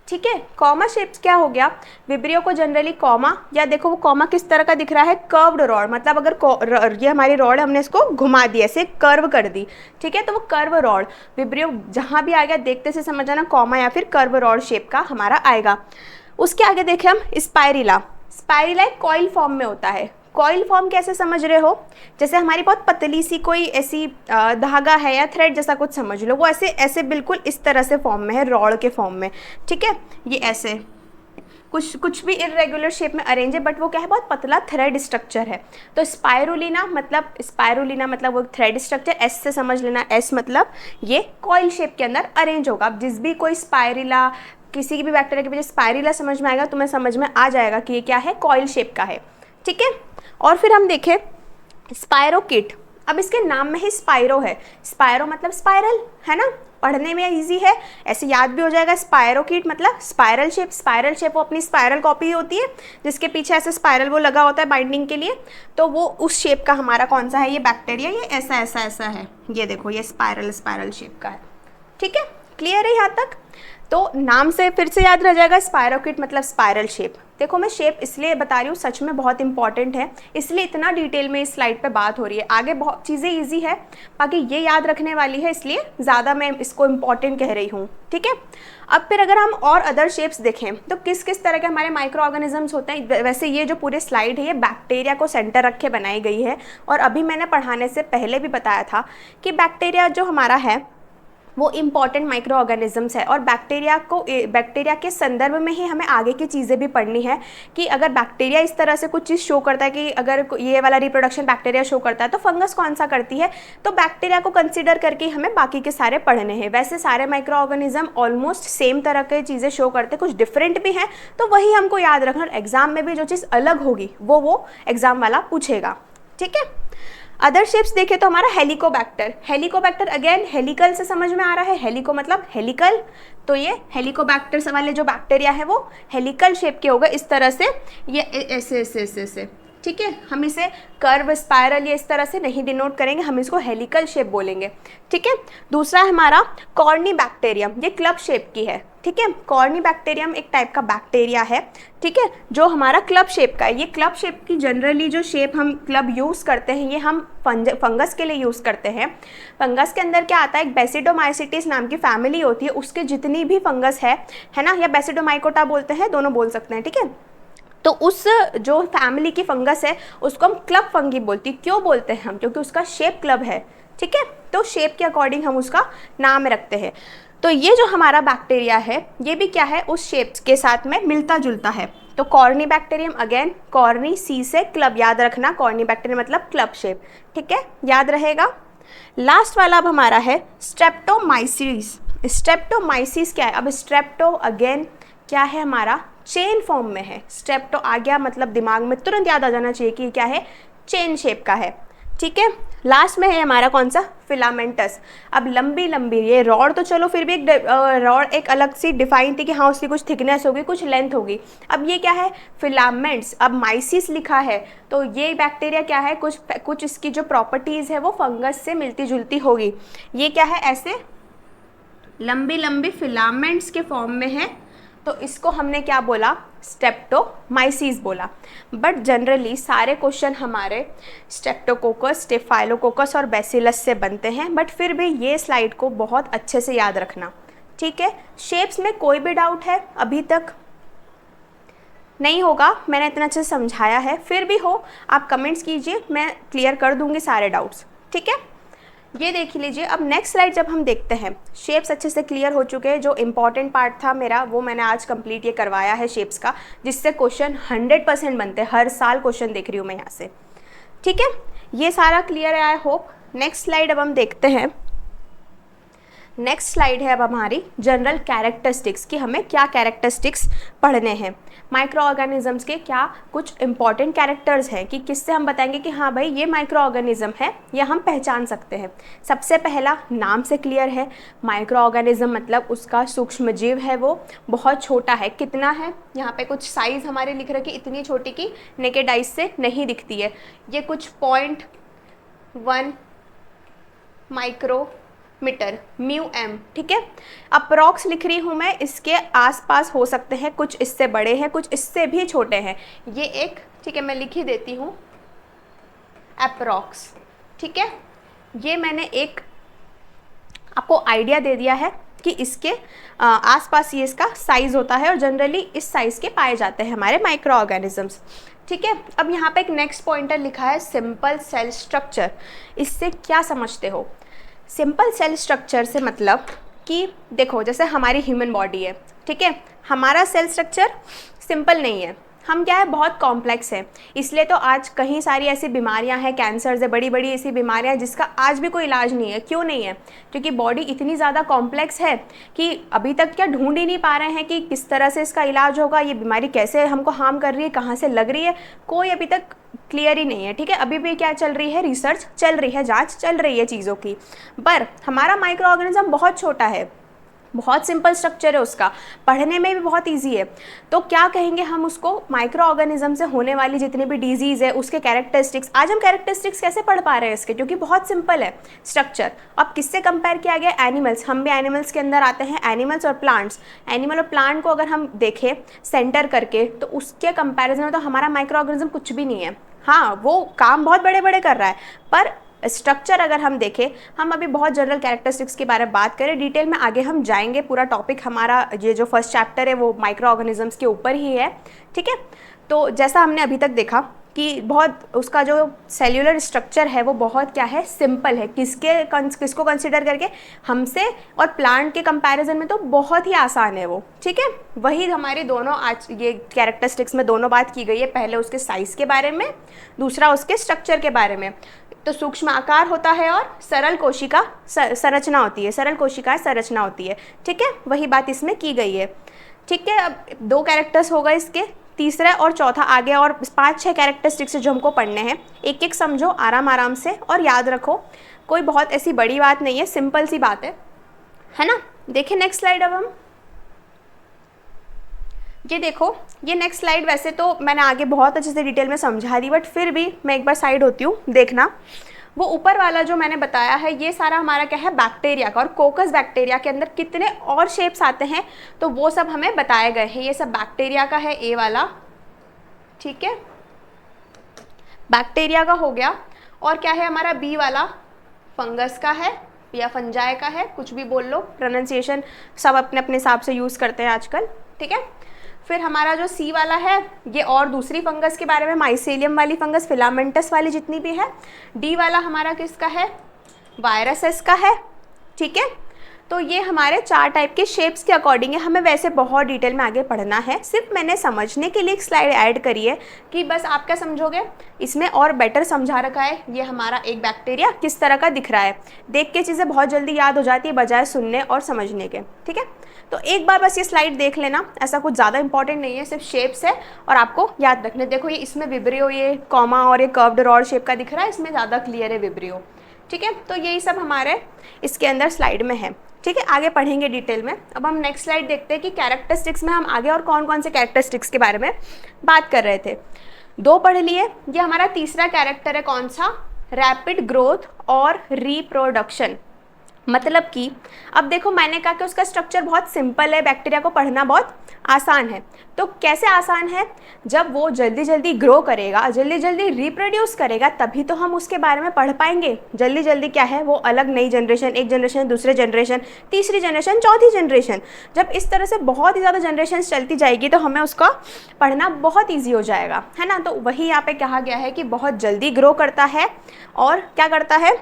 ठीक है। कॉमा शेप्स क्या हो गया, विब्रियो को जनरली कॉमा, या देखो वो कॉमा किस तरह का दिख रहा है, कर्व्ड रॉड, मतलब अगर ये हमारी रॉड हमने इसको घुमा दी, ऐसे कर्व कर दी, ठीक है, तो वो कर्व रॉड, विब्रियो जहाँ भी आ गया देखते से समझ आना कॉमा या फिर कर्व रॉड शेप का हमारा आएगा। उसके आगे देखें हम स्पाइरिला। स्पाइरिला एक कॉइल फॉर्म में होता है। कॉइल फॉर्म कैसे समझ रहे हो, जैसे हमारी बहुत पतली सी कोई ऐसी धागा है या थ्रेड जैसा कुछ समझ लो, वो ऐसे ऐसे बिल्कुल इस तरह से फॉर्म में है, रॉड के फॉर्म में, ठीक है। ये ऐसे कुछ भी इरेगुलर शेप में अरेंज है, बट वो क्या है, बहुत पतला थ्रेड स्ट्रक्चर है। तो स्पाइरुलिना मतलब वो थ्रेड स्ट्रक्चर, एस से समझ लेना, एस मतलब ये कॉइल शेप के अंदर अरेंज होगा। अब जिस भी कोई स्पाइरिला, किसी भी बैक्टीरिया के वजह स्पाइरिला समझ में आएगा, तुम्हें समझ में आ जाएगा कि ये क्या है, कॉइल शेप का है, ठीक है। और फिर हम देखें स्पायरोकिट। अब इसके नाम में ही स्पायरो है, स्पायरो मतलब स्पाइरल, है ना, पढ़ने में इजी है, ऐसे याद भी हो जाएगा। स्पायरोकिट मतलब स्पाइरल शेप। स्पाइरल शेप वो अपनी स्पाइरल कॉपी होती है, जिसके पीछे ऐसे स्पाइरल वो लगा होता है बाइंडिंग के लिए, तो वो उस शेप का हमारा कौन सा है, ये बैक्टीरिया, ये ऐसा ऐसा ऐसा है, ये देखो ये स्पाइरल शेप का है, ठीक है। क्लियर है यहाँ तक? तो नाम से फिर से याद रह जाएगा, स्पायरोकिट मतलब स्पाइरल शेप। देखो मैं शेप इसलिए बता रही हूँ, सच में बहुत इंपॉर्टेंट है, इसलिए इतना डिटेल में इस स्लाइड पे बात हो रही है। आगे बहुत चीज़ें इजी है, बाकी ये याद रखने वाली है, इसलिए ज़्यादा मैं इसको इम्पॉर्टेंट कह रही हूँ, ठीक है। अब फिर अगर हम और अदर शेप्स देखें तो किस किस तरह के हमारे माइक्रो ऑर्गेनिजम्स होते हैं। वैसे ये जो पूरे स्लाइड है ये बैक्टीरिया को सेंटर रख के बनाई गई है, और अभी मैंने पढ़ाने से पहले भी बताया था कि बैक्टीरिया जो हमारा है वो इम्पॉर्टेंट माइक्रो ऑर्गेनिजम्स है, और बैक्टीरिया के संदर्भ में ही हमें आगे की चीज़ें भी पढ़नी है कि अगर बैक्टीरिया इस तरह से कुछ चीज़ शो करता है कि अगर ये वाला रिप्रोडक्शन बैक्टीरिया शो करता है तो फंगस कौन सा करती है, तो बैक्टीरिया को कंसीडर करके हमें बाकी के सारे पढ़ने हैं। वैसे सारे माइक्रो ऑर्गेनिज्म ऑलमोस्ट सेम तरह के चीज़ें शो करते हैं, कुछ डिफरेंट भी हैं, तो वही हमको याद रखना, और एग्जाम में भी जो चीज़ अलग होगी वो एग्जाम वाला पूछेगा, ठीक है। अदर शेप्स देखें तो हमारा हेलिकोबैक्टर अगेन हेलिकल से समझ में आ रहा है, हेलिको मतलब हेलिकल, तो ये हेलिकोबैक्टर वाले जो बैक्टीरिया है वो हेलिकल शेप के हो गए, इस तरह से, ये ऐसे ऐसे ऐसे ऐसे, ठीक है। हम इसे कर्व, स्पाइरल ये इस तरह से नहीं डिनोट करेंगे, हम इसको हेलिकल शेप बोलेंगे, ठीक है। दूसरा हमारा कॉर्नीबैक्टीरियम, ये क्लब शेप की है, ठीक है। कॉर्नीबैक्टीरियम एक टाइप का बैक्टीरिया है, ठीक है, जो हमारा क्लब शेप का है। ये क्लब शेप की जनरली जो शेप हम क्लब यूज़ करते हैं, ये हम फंगस के लिए यूज़ करते हैं। फंगस के अंदर क्या आता है, एक बेसिडोमाइसिटिस नाम की फैमिली होती है, उसके जितनी भी फंगस है ना, या बेसिडोमाइकोटा बोलते हैं, दोनों बोल सकते हैं, ठीक है। तो उस जो फैमिली की फंगस है उसको हम क्लब फंगी बोलती, क्यों बोलते हैं हम, क्योंकि उसका शेप क्लब है, ठीक है। तो शेप के अकॉर्डिंग हम उसका नाम रखते हैं। तो ये जो हमारा बैक्टीरिया है ये भी क्या है, उस शेप के साथ में मिलता जुलता है। तो कॉर्नीबैक्टीरियम अगेन, कॉर्नी सी से क्लब, याद रखना, कॉर्नीबैक्टीरियम मतलब क्लब शेप, ठीक है, याद रहेगा। लास्ट वाला अब हमारा है स्ट्रेप्टोमाइसिस। स्ट्रेप्टोमाइसिस क्या है, अब स्ट्रेप्टो अगेन क्या है हमारा, चेन फॉर्म में है। स्ट्रेप्टो आ गया मतलब दिमाग में तुरंत याद आ जाना चाहिए कि क्या है, चेन शेप का है, ठीक है। लास्ट में है हमारा कौन सा, फिलामेंटस। अब लंबी लंबी, ये रॉड तो चलो फिर भी एक रॉड एक अलग सी डिफाइन थी कि हाँ उसकी कुछ थिकनेस होगी, कुछ लेंथ होगी। अब ये क्या है, फिलामेंट्स। अब माइसिस लिखा है तो ये बैक्टीरिया क्या है, कुछ इसकी जो प्रॉपर्टीज़ है वो फंगस से मिलती जुलती होगी। ये क्या है, ऐसे लंबी लंबी फिलामेंट्स के फॉर्म में है, तो इसको हमने क्या बोला, स्ट्रेप्टोमाइसिस बोला। बट जनरली सारे क्वेश्चन हमारे स्ट्रेप्टोकोकस, स्टेफाइलोकोकस और बैसिलस से बनते हैं, बट फिर भी ये स्लाइड को बहुत अच्छे से याद रखना, ठीक है। शेप्स में कोई भी डाउट है अभी तक? नहीं होगा, मैंने इतना अच्छे से समझाया है, फिर भी हो आप कमेंट्स कीजिए, मैं क्लियर कर दूंगी सारे डाउट्स, ठीक है। ये देख लीजिए। अब नेक्स्ट स्लाइड जब हम देखते हैं, शेप्स अच्छे से क्लियर हो चुके हैं, जो इंपॉर्टेंट पार्ट था मेरा वो मैंने आज कंप्लीट ये करवाया है शेप्स का, जिससे क्वेश्चन 100% बनते हैं, हर साल क्वेश्चन देख रही हूँ मैं यहाँ से, ठीक है। ये सारा क्लियर है आई होप। नेक्स्ट स्लाइड अब हम देखते हैं। नेक्स्ट स्लाइड है अब हमारी जनरल कैरेक्टरिस्टिक्स, कि हमें क्या कैरेक्टरिस्टिक्स पढ़ने हैं, माइक्रो ऑर्गेनिजम्स के क्या कुछ इंपॉर्टेंट कैरेक्टर्स हैं, कि किससे हम बताएंगे कि हाँ भाई ये माइक्रो ऑर्गेनिज्म है, या हम पहचान सकते हैं। सबसे पहला, नाम से क्लियर है, माइक्रो ऑर्गेनिज्म मतलब उसका सूक्ष्म जीव है, वो बहुत छोटा है। कितना है, यहाँ पे कुछ साइज़ हमारे लिख रखे, इतनी छोटी कि नेकेड आइज से नहीं दिखती है, ये कुछ 0.1 माइक्रोमीटर μm, ठीक है। अप्रॉक्स लिख रही हूँ मैं, इसके आसपास हो सकते हैं, कुछ इससे बड़े हैं, कुछ इससे भी छोटे हैं, ये एक, ठीक है, मैं लिख ही देती हूँ अप्रॉक्स, ठीक है। ये मैंने एक आपको आइडिया दे दिया है कि इसके आसपास ये इसका साइज़ होता है, और जनरली इस साइज़ के पाए जाते हैं हमारे माइक्रो ऑर्गेनिजम्स, ठीक है। अब यहाँ पे एक नेक्स्ट पॉइंटर लिखा है सिंपल सेल स्ट्रक्चर। इससे क्या समझते हो? सिंपल सेल स्ट्रक्चर से मतलब कि देखो, जैसे हमारी ह्यूमन बॉडी है, ठीक है, हमारा सेल स्ट्रक्चर सिंपल नहीं है, हम क्या है बहुत कॉम्प्लेक्स है। इसलिए तो आज कहीं सारी ऐसी बीमारियां हैं, कैंसर्स है, बड़ी बड़ी ऐसी बीमारियां हैं जिसका आज भी कोई इलाज नहीं है। क्यों नहीं है? क्योंकि बॉडी इतनी ज़्यादा कॉम्प्लेक्स है कि अभी तक क्या ढूंढ ही नहीं पा रहे हैं कि किस तरह से इसका इलाज होगा, ये बीमारी कैसे हमको हार्म कर रही है, कहाँ से लग रही है, कोई अभी तक क्लियर ही नहीं है, ठीक है। अभी भी क्या चल रही है, रिसर्च चल रही है, जांच चल रही है चीज़ों की। पर हमारा माइक्रो ऑर्गेनिज्म बहुत छोटा है, बहुत सिंपल स्ट्रक्चर है उसका, पढ़ने में भी बहुत इजी है। तो क्या कहेंगे हम उसको, माइक्रो ऑर्गेनिज्म से होने वाली जितनी भी डिजीज़ है उसके कैरेक्टरिस्टिक्स। आज हम कैरेक्टरिस्टिक्स कैसे पढ़ पा रहे हैं इसके, क्योंकि बहुत सिंपल है स्ट्रक्चर। अब किससे कंपेयर किया गया? एनिमल्स, हम भी एनिमल्स के अंदर आते हैं, एनिमल्स और प्लांट्स। एनिमल और प्लांट को अगर हम देखें सेंटर करके, तो उसके कंपेरिजन में तो हमारा माइक्रो ऑर्गेनिज्म कुछ भी नहीं है। हाँ, वो काम बहुत बड़े बड़े कर रहा है, पर स्ट्रक्चर अगर हम देखें, हम अभी बहुत जनरल कैरेक्टरिस्टिक्स के बारे में बात करें, डिटेल में आगे हम जाएंगे। पूरा टॉपिक हमारा ये जो फर्स्ट चैप्टर है वो माइक्रो ऑर्गेनिजम्स के ऊपर ही है, ठीक है। तो जैसा हमने अभी तक देखा कि बहुत उसका जो सेल्यूलर स्ट्रक्चर है वो बहुत क्या है, सिंपल है। किसको कंसिडर करके, हमसे और प्लांट के कंपैरिजन में तो बहुत ही आसान है वो, ठीक है। वही हमारे दोनों आज ये कैरेक्टरिस्टिक्स में दोनों बात की गई है, पहले उसके साइज़ के बारे में, दूसरा उसके स्ट्रक्चर के बारे में। तो सूक्ष्म आकार होता है और सरल कोशिका संरचना होती है, सरल कोशिकाएं संरचना होती है, ठीक है। वही बात इसमें की गई है, ठीक है। अब 2 कैरेक्टर्स हो गए इसके, तीसरा और चौथा आगे और 5-6 कैरेक्टरिस्टिक्स जो हमको पढ़ने हैं। एक एक समझो आराम आराम से और याद रखो, कोई बहुत ऐसी बड़ी बात नहीं है, सिंपल सी बात है ना। देखिए नेक्स्ट स्लाइड। अब हम ये देखो, ये नेक्स्ट स्लाइड वैसे तो मैंने आगे बहुत अच्छे से डिटेल में समझा दी, बट फिर भी मैं एक बार साइड होती हूँ, देखना। वो ऊपर वाला जो मैंने बताया है ये सारा हमारा क्या है, बैक्टीरिया का, और कोकस बैक्टीरिया के अंदर कितने और शेप्स आते हैं तो वो सब हमें बताए गए हैं। ये सब बैक्टीरिया का है, ए वाला, ठीक है, बैक्टीरिया का हो गया। और क्या है हमारा बी वाला, फंगस का है या फंजाई का है, कुछ भी बोल लो, प्रोनाउंसिएशन सब अपने अपने हिसाब से यूज़ करते हैं आजकल, ठीक है। फिर हमारा जो सी वाला है ये और दूसरी फंगस के बारे में, माइसेलियम वाली फंगस, फिलामेंटस वाली जितनी भी है। डी वाला हमारा किसका है, वायरसेस का है, ठीक है। तो ये हमारे 4 टाइप के शेप्स के अकॉर्डिंग है। हमें वैसे बहुत डिटेल में आगे पढ़ना है, सिर्फ मैंने समझने के लिए एक स्लाइड ऐड करी है कि बस आप क्या समझोगे, इसमें और बेटर समझा रखा है। ये हमारा एक बैक्टीरिया किस तरह का दिख रहा है, देख के चीज़ें बहुत जल्दी याद हो जाती है बजाय सुनने और समझने के, ठीक है। तो एक बार बस ये स्लाइड देख लेना, ऐसा कुछ ज़्यादा इंपॉर्टेंट नहीं है, सिर्फ शेप्स है और आपको याद रखने। देखो ये इसमें विब्रियो, ये कॉमा और ये कर्व्ड रॉड शेप का दिख रहा है, इसमें ज़्यादा क्लियर है विब्रियो, ठीक है। तो यही सब हमारे इसके अंदर स्लाइड में है, ठीक है। आगे पढ़ेंगे डिटेल में। अब हम नेक्स्ट स्लाइड देखते हैं कि कैरेक्टरिस्टिक्स में हम आगे और कौन कौन से कैरेक्टरिस्टिक्स के बारे में बात कर रहे थे। 2 पढ़ लिए। ये हमारा तीसरा कैरेक्टर है, कौन सा, रैपिड ग्रोथ और रिप्रोडक्शन, मतलब कि अब देखो मैंने कहा कि उसका स्ट्रक्चर बहुत सिंपल है, बैक्टीरिया को पढ़ना बहुत आसान है। तो कैसे आसान है? जब वो जल्दी जल्दी ग्रो करेगा, जल्दी जल्दी रिप्रोड्यूस करेगा, तभी तो हम उसके बारे में पढ़ पाएंगे। जल्दी जल्दी क्या है, वो अलग नई जनरेशन, एक जनरेशन, दूसरे जनरेशन, तीसरी जनरेशन, चौथी जनरेशन, जब इस तरह से बहुत ही ज़्यादा जनरेशन चलती जाएगी तो हमें उसका पढ़ना बहुत ईजी हो जाएगा, है ना। तो वही यहाँ पे कहा गया है कि बहुत जल्दी ग्रो करता है और क्या करता है,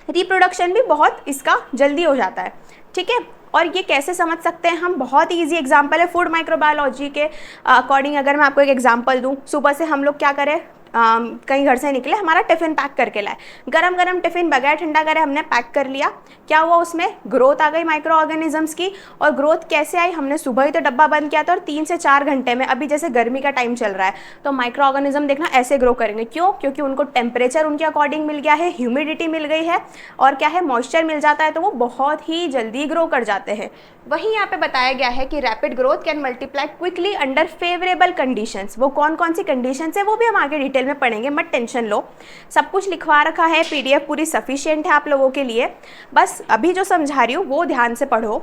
रिप्रोडक्शन भी बहुत इसका जल्दी हो जाता है, ठीक है। और ये कैसे समझ सकते हैं हम? बहुत ही ईजी एग्जांपल है फूड माइक्रोबायोलॉजी के अकॉर्डिंग। अगर मैं आपको एक एग्जांपल दूं, सुबह से हम लोग क्या करें, कहीं घर से निकले, हमारा टिफ़िन पैक करके लाए, गरम गरम टिफ़िन बगैर ठंडा करे हमने पैक कर लिया। क्या हुआ, उसमें ग्रोथ आ गई माइक्रो ऑर्गेनिजम्स की। और ग्रोथ कैसे आई? हमने सुबह ही तो डब्बा बंद किया था और 3 से 4 घंटे में, अभी जैसे गर्मी का टाइम चल रहा है तो माइक्रो ऑर्गेनिज्म देखना ऐसे ग्रो करेंगे। क्यों? क्योंकि उनको टेम्परेचर उनके अकॉर्डिंग मिल गया है, ह्यूमिडिटी मिल गई है और क्या है, मॉइस्चर मिल जाता है, तो वो बहुत ही जल्दी ग्रो कर जाते हैं। वहीं यहाँ पे बताया गया है कि rapid growth can multiply quickly under favourable conditions. वो कौन कौन सी कंडीशंस है वो भी हम आगे डिटेल में पढ़ेंगे, मत टेंशन लो, सब कुछ लिखवा रखा है, पीडीएफ पूरी सफिशिएंट है आप लोगों के लिए। बस अभी जो समझा रही हूँ वो ध्यान से पढ़ो।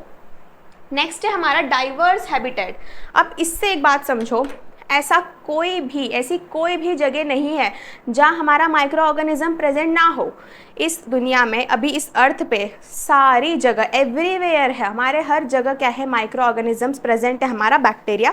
नेक्स्ट है हमारा डाइवर्स हैबिटेट। अब इससे एक बात समझो, ऐसी कोई भी जगह नहीं है जहाँ हमारा माइक्रो ऑर्गेनिज्म प्रेजेंट ना हो। इस दुनिया में अभी इस अर्थ पे सारी जगह, एवरीवेयर है, हमारे हर जगह क्या है, माइक्रो ऑर्गेनिजम्स प्रेजेंट है, हमारा बैक्टीरिया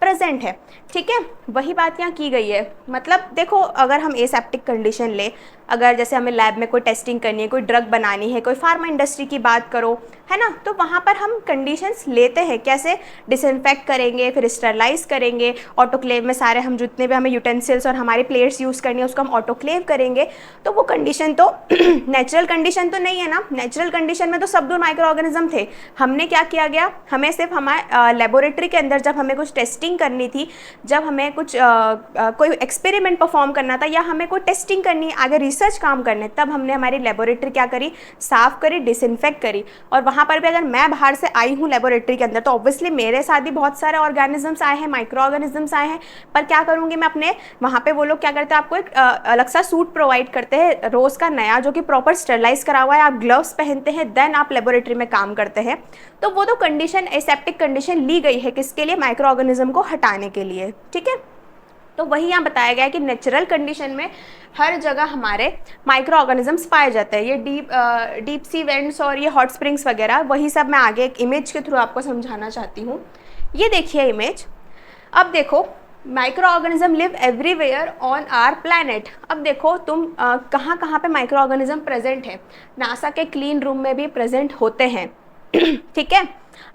प्रेजेंट है, ठीक है। वही बात यहाँ की गई है। मतलब देखो, अगर हम एसेप्टिक कंडीशन ले, अगर जैसे हमें लैब में कोई टेस्टिंग करनी है, कोई ड्रग बनानी है, कोई फार्मा इंडस्ट्री की बात करो, है ना, तो वहाँ पर हम कंडीशंस लेते हैं। कैसे? डिसइंफेक्ट करेंगे, फिर स्टरलाइज करेंगे, ऑटोक्लेव में सारे हम जितने भी हमें यूटेंसिल्स और हमारी प्लेट्स यूज़ करनी है उसको हम ऑटोक्लेव करेंगे। तो वो कंडीशन तो नेचुरल कंडीशन तो नहीं है ना। नेचुरल कंडीशन में तो सब दूर माइक्रो ऑर्गेनिज्म थे। हमने क्या किया गया, हमें सिर्फ हमारे लेबोरेटरी के अंदर जब हमें कुछ टेस्टिंग करनी थी, जब हमें कुछ कोई एक्सपेरिमेंट परफॉर्म करना था या हमें कोई टेस्टिंग करनी है, आगे रिसर्च काम करने, तब हमने हमारी लेबोरेटरी क्या करी, साफ़ करी, डिसइंफेक्ट करी। और वहाँ पर भी अगर मैं बाहर से आई हूँ लेबोरेटरी के अंदर तो ऑब्वियसली मेरे साथ भी बहुत सारे ऑर्गेनिजम्स आए हैं, माइक्रो ऑर्गेनिजम्स आए हैं। पर क्या करूँगी मैं, अपने वहाँ पे वो लोग क्या करते हैं, आपको एक अलग सा सूट प्रोवाइड करते हैं रोज़ का नया, जो कि प्रॉपर स्टरलाइज करा हुआ है, आप ग्लव्स पहनते हैं, देन आप लेबोरेटरी में काम करते हैं। तो वो तो कंडीशन, एसेप्टिक कंडीशन ली गई है किसके लिए, माइक्रो ऑर्गेनिज्म को हटाने के लिए, ठीक है। तो वही यहाँ बताया गया है कि नेचुरल कंडीशन में हर जगह हमारे माइक्रो ऑर्गेनिजम्स पाए जाते हैं। ये डीप सी वेंट्स और ये हॉट स्प्रिंग्स वगैरह, वही सब मैं आगे एक इमेज के थ्रू आपको समझाना चाहती हूँ। ये देखिए इमेज। अब देखो, microorganism live everywhere on our planet. अब देखो तुम कहाँ कहाँ पे माइक्रो ऑर्गेनिज्म प्रेजेंट है। नासा के क्लीन रूम में भी प्रेजेंट होते हैं ठीक है।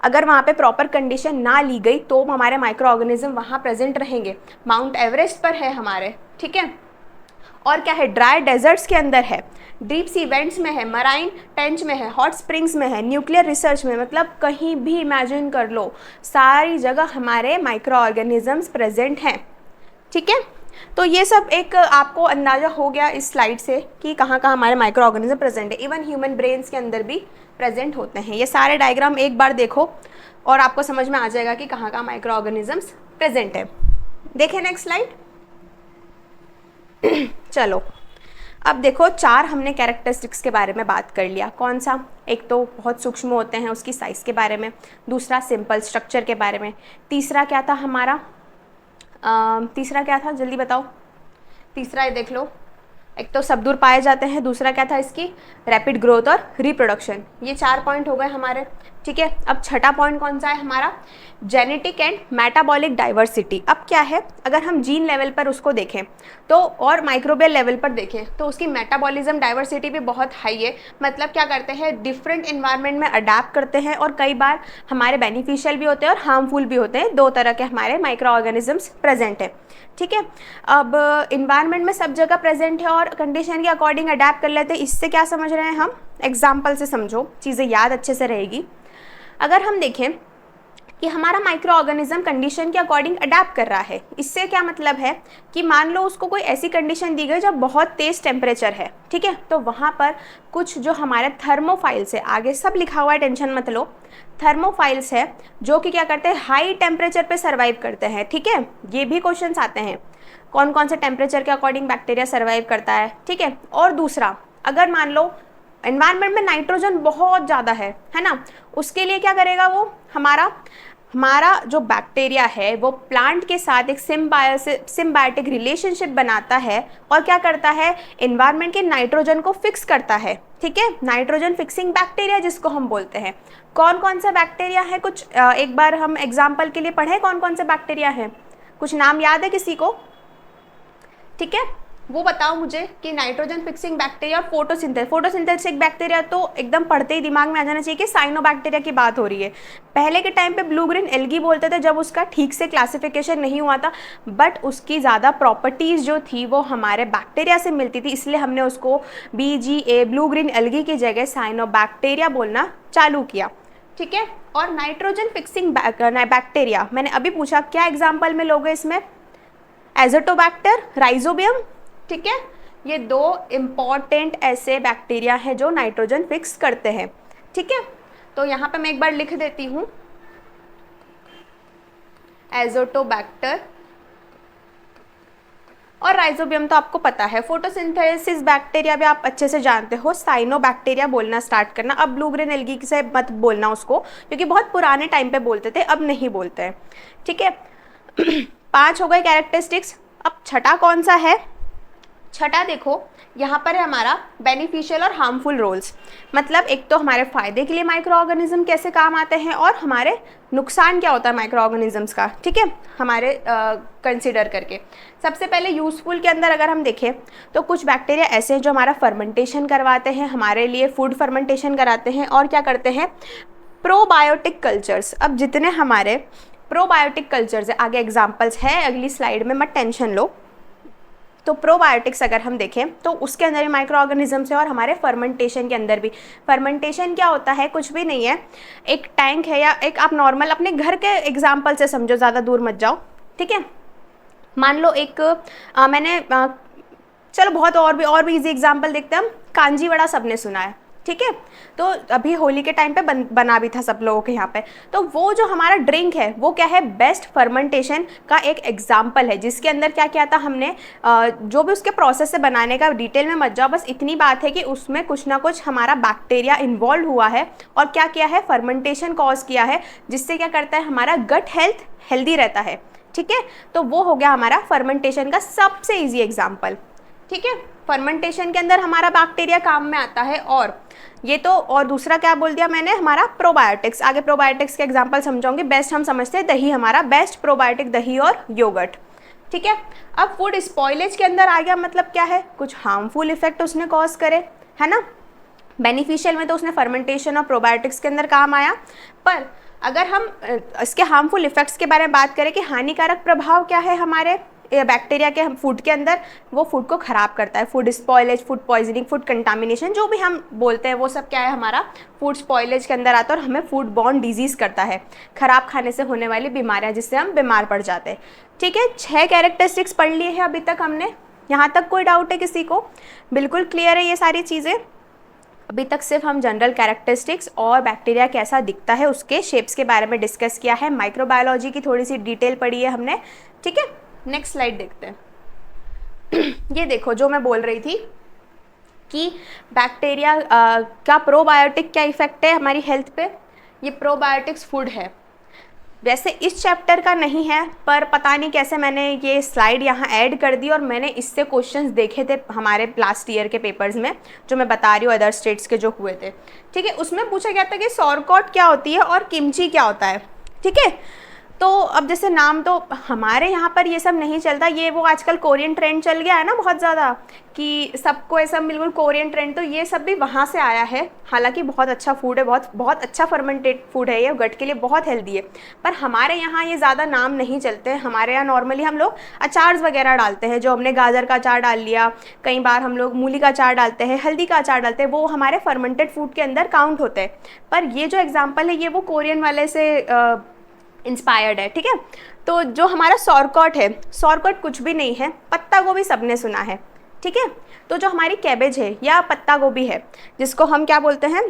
अगर वहाँ पे प्रॉपर कंडीशन ना ली गई तो हमारे माइक्रो ऑर्गेनिज्म वहाँ प्रेजेंट रहेंगे। माउंट एवरेस्ट पर है हमारे, ठीक है। और क्या है, ड्राई डेजर्ट्स के अंदर है, डीप सी वेंट्स में है, मराइन टेंच में है, हॉट स्प्रिंग्स में है, न्यूक्लियर रिसर्च में, मतलब कहीं भी इमेजिन कर लो, सारी जगह हमारे माइक्रो ऑर्गेनिजम्स प्रेजेंट हैं, ठीक है। तो ये सब एक आपको अंदाज़ा हो गया इस स्लाइड से कि कहाँ कहाँ हमारे माइक्रो ऑर्गेनिज्म प्रेजेंट है। इवन ह्यूमन ब्रेन्स के अंदर भी प्रेजेंट होते हैं। ये सारे डायग्राम एक बार देखो और आपको समझ में आ जाएगा कि कहाँ कहाँ माइक्रो ऑर्गेनिजम्स प्रेजेंट है। देखें नेक्स्ट स्लाइड। चलो अब देखो, 4 हमने कैरेक्टरिस्टिक्स के बारे में बात कर लिया। कौन सा? एक तो बहुत सूक्ष्म होते हैं उसकी साइज़ के बारे में, दूसरा सिंपल स्ट्रक्चर के बारे में, तीसरा क्या था हमारा, तीसरा क्या था जल्दी बताओ। तीसरा ये देख लो, एक तो सब दूर पाए जाते हैं, दूसरा क्या था इसकी, रैपिड ग्रोथ और रिप्रोडक्शन। ये 4 पॉइंट हो गए हमारे, ठीक है। अब छठा पॉइंट कौन सा है हमारा, जेनेटिक एंड मेटाबॉलिक डाइवर्सिटी। अब क्या है, अगर हम जीन लेवल पर उसको देखें तो और माइक्रोबियल लेवल पर देखें तो उसकी मेटाबॉलिज्म डाइवर्सिटी भी बहुत हाई है। मतलब क्या करते हैं, डिफरेंट इन्वायरमेंट में अडेप्ट करते हैं और कई बार हमारे बेनिफिशियल भी होते हैं और हार्मफुल भी होते हैं। 2 तरह के हमारे माइक्रो ऑर्गेनिजम्स प्रेजेंट है, ठीक है। अब इन्वायरमेंट में सब जगह प्रेजेंट है और कंडीशन के अकॉर्डिंग अडेप्ट कर लेते हैं। इससे क्या समझ रहे हैं हम, एग्जाम्पल से समझो, चीज़ें याद अच्छे से रहेगी। अगर हम देखें कि हमारा माइक्रो ऑर्गेनिज्म कंडीशन के अकॉर्डिंग अडेप्ट कर रहा है, इससे क्या मतलब है कि मान लो उसको कोई ऐसी कंडीशन दी गई जब बहुत तेज़ टेम्परेचर है, ठीक है, तो वहाँ पर कुछ जो हमारे थर्मोफाइल्स है, आगे सब लिखा हुआ है, टेंशन मत लो, थर्मोफाइल्स है जो कि क्या करते हैं, हाई टेम्परेचर पे सर्वाइव करते हैं, ठीक है। ये भी क्वेश्चंस आते हैं, कौन कौन से टेम्परेचर के अकॉर्डिंग बैक्टीरिया सर्वाइव करता है, ठीक है। और दूसरा, अगर मान लो एनवायरनमेंट में नाइट्रोजन बहुत ज़्यादा है ना, उसके लिए क्या करेगा वो, हमारा जो बैक्टीरिया है वो प्लांट के साथ एक सिम्बायोटिक रिलेशनशिप बनाता है और क्या करता है, एनवायरनमेंट के नाइट्रोजन को फिक्स करता है। ठीक है, नाइट्रोजन फिक्सिंग बैक्टीरिया जिसको हम बोलते हैं। कौन कौन सा बैक्टीरिया है, कुछ एक बार हम एग्जाम्पल के लिए पढ़ें कौन कौन से बैक्टीरिया हैं, कुछ नाम याद है किसी को? ठीक है, वो बताओ मुझे कि नाइट्रोजन फिक्सिंग बैक्टीरिया और फोटोसिंथेटिक बैक्टीरिया तो एकदम पढ़ते ही दिमाग में आ जाना चाहिए कि साइनोबैक्टीरिया की बात हो रही है। पहले के टाइम पे ब्लू ग्रीन एल्गी बोलते थे जब उसका ठीक से क्लासिफिकेशन नहीं हुआ था, बट उसकी ज़्यादा प्रॉपर्टीज़ जो थी वो हमारे बैक्टीरिया से मिलती थी, इसलिए हमने उसको BGA ब्लू ग्रीन एल्गी की जगह साइनोबैक्टीरिया बोलना चालू किया। ठीक है, और नाइट्रोजन फिक्सिंग बैक्टीरिया मैंने अभी पूछा क्या एग्जाम्पल में लोगे इसमें, एजोटोबैक्टर, राइजोबियम। ठीक है, ये दो इम्पॉर्टेंट ऐसे बैक्टीरिया हैं जो नाइट्रोजन फिक्स करते हैं। ठीक है, तो यहाँ पे मैं एक बार लिख देती हूँ, एजोटोबैक्टर और राइजोबियम तो आपको पता है। फोटोसिंथेसिस बैक्टीरिया भी आप अच्छे से जानते हो, साइनोबैक्टीरिया बोलना स्टार्ट करना। अब ब्लू ग्रीन एल्गी से मत बोलना उसको, क्योंकि बहुत पुराने टाइम पे बोलते थे, अब नहीं बोलते हैं। ठीक है 5 हो गए कैरेक्टरिस्टिक्स। अब छठा कौन सा है, छठा देखो यहाँ पर है हमारा बेनिफिशियल और हार्मफुल रोल्स। मतलब एक तो हमारे फ़ायदे के लिए माइक्रो ऑर्गेनिज्म कैसे काम आते हैं और हमारे नुकसान क्या होता है माइक्रो ऑर्गेनिजम्स का। ठीक है, हमारे कंसिडर करके सबसे पहले यूज़फुल के अंदर अगर हम देखें तो कुछ बैक्टीरिया ऐसे हैं जो हमारा फर्मेंटेशन करवाते हैं, हमारे लिए फूड फर्मेंटेशन कराते हैं और क्या करते हैं, प्रोबायोटिक कल्चर्स। अब जितने हमारे प्रोबायोटिक कल्चर्स है, आगे एग्जाम्पल्स है अगली स्लाइड में, मत टेंशन लो। तो प्रोबायोटिक्स अगर हम देखें तो उसके अंदर भी माइक्रो ऑर्गेनिजम्स है और हमारे फर्मेंटेशन के अंदर भी। फर्मेंटेशन क्या होता है, कुछ भी नहीं है, एक टैंक है या एक आप नॉर्मल अपने घर के एग्जाम्पल से समझो, ज़्यादा दूर मत जाओ। ठीक है, मान लो एक चलो बहुत और भी इजी एग्जाम्पल देखते हैं हम। कांजी वड़ा सबने सुना है, ठीक है, तो अभी होली के टाइम पे बना भी था सब लोगों के यहाँ पे। तो वो जो हमारा ड्रिंक है वो क्या है, बेस्ट फर्मेंटेशन का एक एग्जाम्पल है, जिसके अंदर क्या किया था हमने, जो भी उसके प्रोसेस से बनाने का डिटेल में मत जाओ, बस इतनी बात है कि उसमें कुछ ना कुछ हमारा बैक्टीरिया इन्वॉल्व हुआ है और क्या किया है, फर्मेंटेशन कॉज किया है, जिससे क्या करता है हमारा गट हेल्थ हेल्दी रहता है। ठीक है, तो वो हो गया हमारा फर्मेंटेशन का सबसे ईजी एग्जाम्पल। ठीक है, फर्मेंटेशन के अंदर हमारा बैक्टीरिया काम में आता है। और ये तो, और दूसरा क्या बोल दिया मैंने, हमारा प्रोबायोटिक्स। आगे प्रोबायोटिक्स के एग्जांपल समझाऊंगी। बेस्ट हम समझते हैं दही, हमारा बेस्ट प्रोबायोटिक दही और योगर्ट। ठीक है, अब फूड स्पॉइलेज के अंदर आ गया, मतलब क्या है, कुछ हार्मफुल इफेक्ट उसने कॉज करे, है ना। बेनिफिशियल में तो उसने फर्मेंटेशन और प्रोबायोटिक्स के अंदर काम आया, पर अगर हम इसके हार्मफुल इफेक्ट्स के बारे में बात करें कि हानिकारक प्रभाव क्या है हमारे बैक्टीरिया के फूड के अंदर, वो फूड को ख़राब करता है। Food spoilage, food poisoning, food contamination, जो भी हम बोलते हैं वो सब क्या है, हमारा फूड स्पॉइलेज के अंदर आता है और हमें फूड बॉर्न डिजीज़ करता है, ख़राब खाने से होने वाली बीमारियां, जिससे हम बीमार पड़ जाते हैं। ठीक है, 6 कैरेक्टरिस्टिक्स पढ़ लिए हैं अभी तक हमने। यहाँ तक कोई डाउट है किसी को? बिल्कुल क्लियर है ये सारी चीज़ें? अभी तक सिर्फ हम जनरल कैरेक्टरिस्टिक्स और बैक्टीरिया कैसा दिखता है उसके शेप्स के बारे में डिस्कस किया है। माइक्रोबायोलॉजी की थोड़ी सी डिटेल पढ़ी है हमने। ठीक है, नेक्स्ट स्लाइड देखते हैं। ये देखो जो मैं बोल रही थी कि बैक्टीरिया का प्रोबायोटिक क्या इफेक्ट है हमारी हेल्थ पे। ये प्रोबायोटिक्स फूड है, वैसे इस चैप्टर का नहीं है, पर पता नहीं कैसे मैंने ये स्लाइड यहाँ ऐड कर दी और मैंने इससे क्वेश्चंस देखे थे हमारे लास्ट ईयर के पेपर्स में, जो मैं बता रही हूँ अदर स्टेट्स के जो हुए थे। ठीक है, उसमें पूछा गया था कि सॉरकॉट क्या होती है और किमची क्या होता है। ठीक है, तो अब जैसे नाम तो हमारे यहाँ पर ये सब नहीं चलता, ये वो आजकल कोरियन ट्रेंड चल गया है ना बहुत ज़्यादा, कि सबको ऐसा बिल्कुल कोरियन ट्रेंड, तो ये सब भी वहाँ से आया है। हालांकि बहुत अच्छा फूड है, बहुत अच्छा फर्मेंटेड फूड है, ये गट के लिए बहुत हेल्दी है, पर हमारे यहाँ ये ज़्यादा नाम नहीं चलते हैं। हमारे यहाँ नॉर्मली हम लोग अचार्स वगैरह डालते हैं, जो हमने गाजर का अचार डाल लिया, कई बार हम लोग मूली का अचार डालते हैं, हल्दी का अचार डालते हैं, वो हमारे फर्मेंटेड फूड के अंदर काउंट होते हैं। पर ये जो एग्जाम्पल है ये वो कोरियन वाले से इंस्पायर्ड है। ठीक है, तो जो हमारा सॉरकॉट है, सॉरकॉट कुछ भी नहीं है, पत्ता गोभी सबने सुना है। ठीक है, तो जो हमारी कैबेज है या पत्ता गोभी है, जिसको हम क्या बोलते हैं,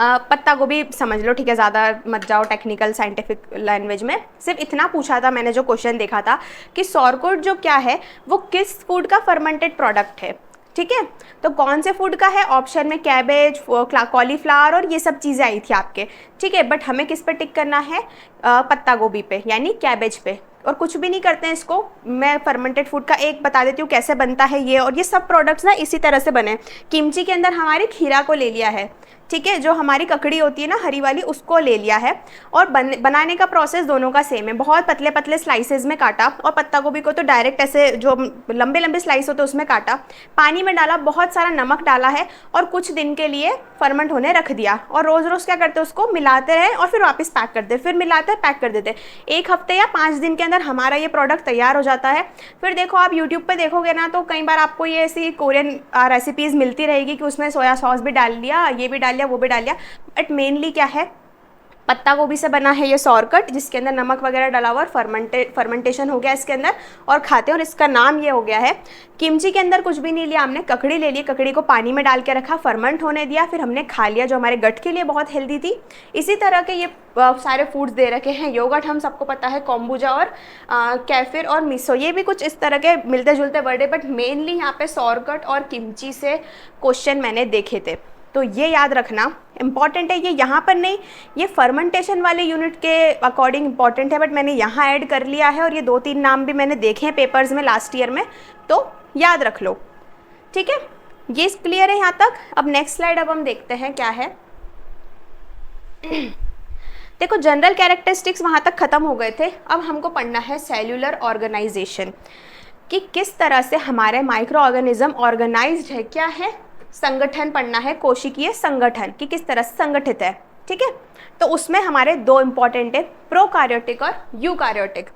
पत्ता गोभी समझ लो। ठीक है, ज़्यादा मत जाओ टेक्निकल साइंटिफिक लैंग्वेज में, सिर्फ इतना पूछा था मैंने जो क्वेश्चन देखा था कि सॉरकॉट जो क्या है वो किस फूड का फर्मेंटेड प्रोडक्ट है। ठीक है। तो कौन से फूड का है ऑप्शन में? कैबेज, कॉलीफ्लावर और ये सब चीज़ें आई थी आपके, ठीक है। बट हमें किस पे टिक करना है? पत्ता गोभी पे यानी कैबेज पे। और कुछ भी नहीं करते हैं इसको। मैं फर्मेंटेड फूड का एक बता देती हूँ कैसे बनता है ये, और ये सब प्रोडक्ट्स ना इसी तरह से बने। किमची के अंदर हमारे खीरा को ले लिया है, ठीक है, जो हमारी ककड़ी होती है ना हरी वाली, उसको ले लिया है। और बनाने का प्रोसेस दोनों का सेम है। बहुत पतले पतले स्लाइसेस में काटा, और पत्ता गोभी को तो डायरेक्ट ऐसे जो लंबे लंबे स्लाइस होते हैं उसमें काटा, पानी में डाला, बहुत सारा नमक डाला है, और कुछ दिन के लिए फर्मेंट होने रख दिया। और रोज़ रोज़ क्या करते हैं, उसको मिलाते रहे और फिर वापस पैक कर दे, फिर मिलाते हैं पैक कर देते। 1 हफ्ते या 5 दिन के अंदर हमारा ये प्रोडक्ट तैयार हो जाता है। फिर देखो आप यूट्यूब पे देखोगे ना, तो कई बार आपको ये ऐसी कोरियन रेसिपीज़ मिलती रहेगी कि उसमें सोया सॉस भी डाल लिया, ये भी डाल लिया, वो भी डाल लिया। बट मेनली क्या है, पत्ता गोभी से बना है ये सॉरकट, जिसके अंदर नमक वगैरह डला हुआ और फर्मेंटेशन हो गया इसके अंदर, और खाते हैं। और इसका नाम ये हो गया है किमची। के अंदर कुछ भी नहीं लिया हमने, ककड़ी ले ली, ककड़ी को पानी में डाल के रखा, फर्मेंट होने दिया, फिर हमने खा लिया, जो हमारे गट के लिए बहुत हेल्दी थी। इसी तरह के ये सारे फूड्स दे रखे हैं। योगर्ट हम सबको पता है, कॉम्बुजा और कैफिर और मिसो, ये भी कुछ इस तरह के मिलते जुलते वर्ड है। बट मेनली यहाँ पे सॉरकट और किमची से क्वेश्चन मैंने देखे थे, तो ये याद रखना इम्पॉर्टेंट है। ये यहाँ पर नहीं, ये फर्मेंटेशन वाले यूनिट के अकॉर्डिंग इम्पॉर्टेंट है, बट मैंने यहाँ ऐड कर लिया है। और ये 2-3 नाम भी मैंने देखे हैं पेपर्स में लास्ट ईयर में, तो याद रख लो, ठीक है। ये क्लियर है यहाँ तक? अब नेक्स्ट स्लाइड अब हम देखते हैं क्या है। देखो जनरल कैरेक्टरिस्टिक्स वहाँ तक ख़त्म हो गए थे। अब हमको पढ़ना है सेल्यूलर ऑर्गेनाइजेशन, कि किस तरह से हमारे माइक्रो ऑर्गेनिज्म ऑर्गेनाइज्ड है, क्या है, संगठन पढ़ना है, कोशिकीय संगठन कि किस तरह से संगठित है, ठीक है। तो उसमें हमारे 2 इंपॉर्टेंट है, प्रोकार्योटिक और यूकार्योटिक।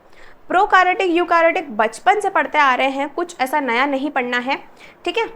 प्रोकार्योटिक यूकार्योटिक बचपन से पढ़ते आ रहे हैं, कुछ ऐसा नया नहीं पढ़ना है, ठीक है।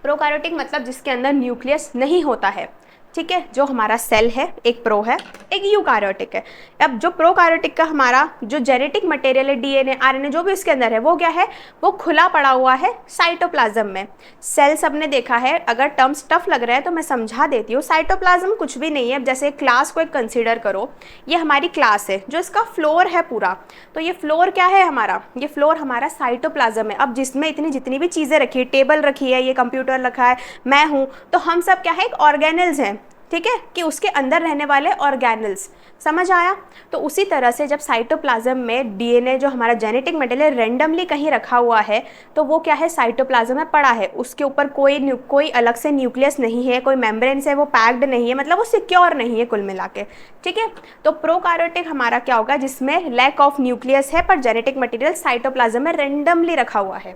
प्रोकार्योटिक मतलब जिसके अंदर न्यूक्लियस नहीं होता है, ठीक है, जो हमारा सेल है, एक प्रो है, एक यूकार्योटिक है। अब जो प्रोकार्योटिक का हमारा जो जेनेटिक मटेरियल है, डीएनए, आरएनए, जो भी उसके अंदर है, वो क्या है, वो खुला पड़ा हुआ है साइटोप्लाज्म में। सेल सबने देखा है, अगर टर्म्स टफ लग रहा है तो मैं समझा देती हूँ। साइटोप्लाज्म कुछ भी नहीं है। अब जैसे क्लास को एक कंसिडर करो, ये हमारी क्लास है, जो इसका फ्लोर है पूरा, तो ये फ्लोर क्या है हमारा, ये फ्लोर हमारा साइटोप्लाज्म है। अब जिसमें इतनी जितनी भी चीज़ें रखी है, टेबल रखी है, ये कंप्यूटर रखा है, मैं हूँ, तो हम सब क्या है, एक ऑर्गेनल्स हैं, ठीक है, कि उसके अंदर रहने वाले ऑर्गेनल्स। समझ आया? तो उसी तरह से जब साइटोप्लाज्म में डीएनए जो हमारा जेनेटिक मटेरियल रेंडमली कहीं रखा हुआ है, तो वो क्या है, साइटोप्लाज्म में पड़ा है, उसके ऊपर कोई अलग से न्यूक्लियस नहीं है, कोई मेम्ब्रेन से वो पैक्ड नहीं है, मतलब वो सिक्योर नहीं है कुल मिला के, ठीक है। तो प्रोकार्योटिक हमारा क्या होगा, जिसमें लैक ऑफ न्यूक्लियस है पर जेनेटिक मटेरियल साइटोप्लाज्म में रेंडमली रखा हुआ है,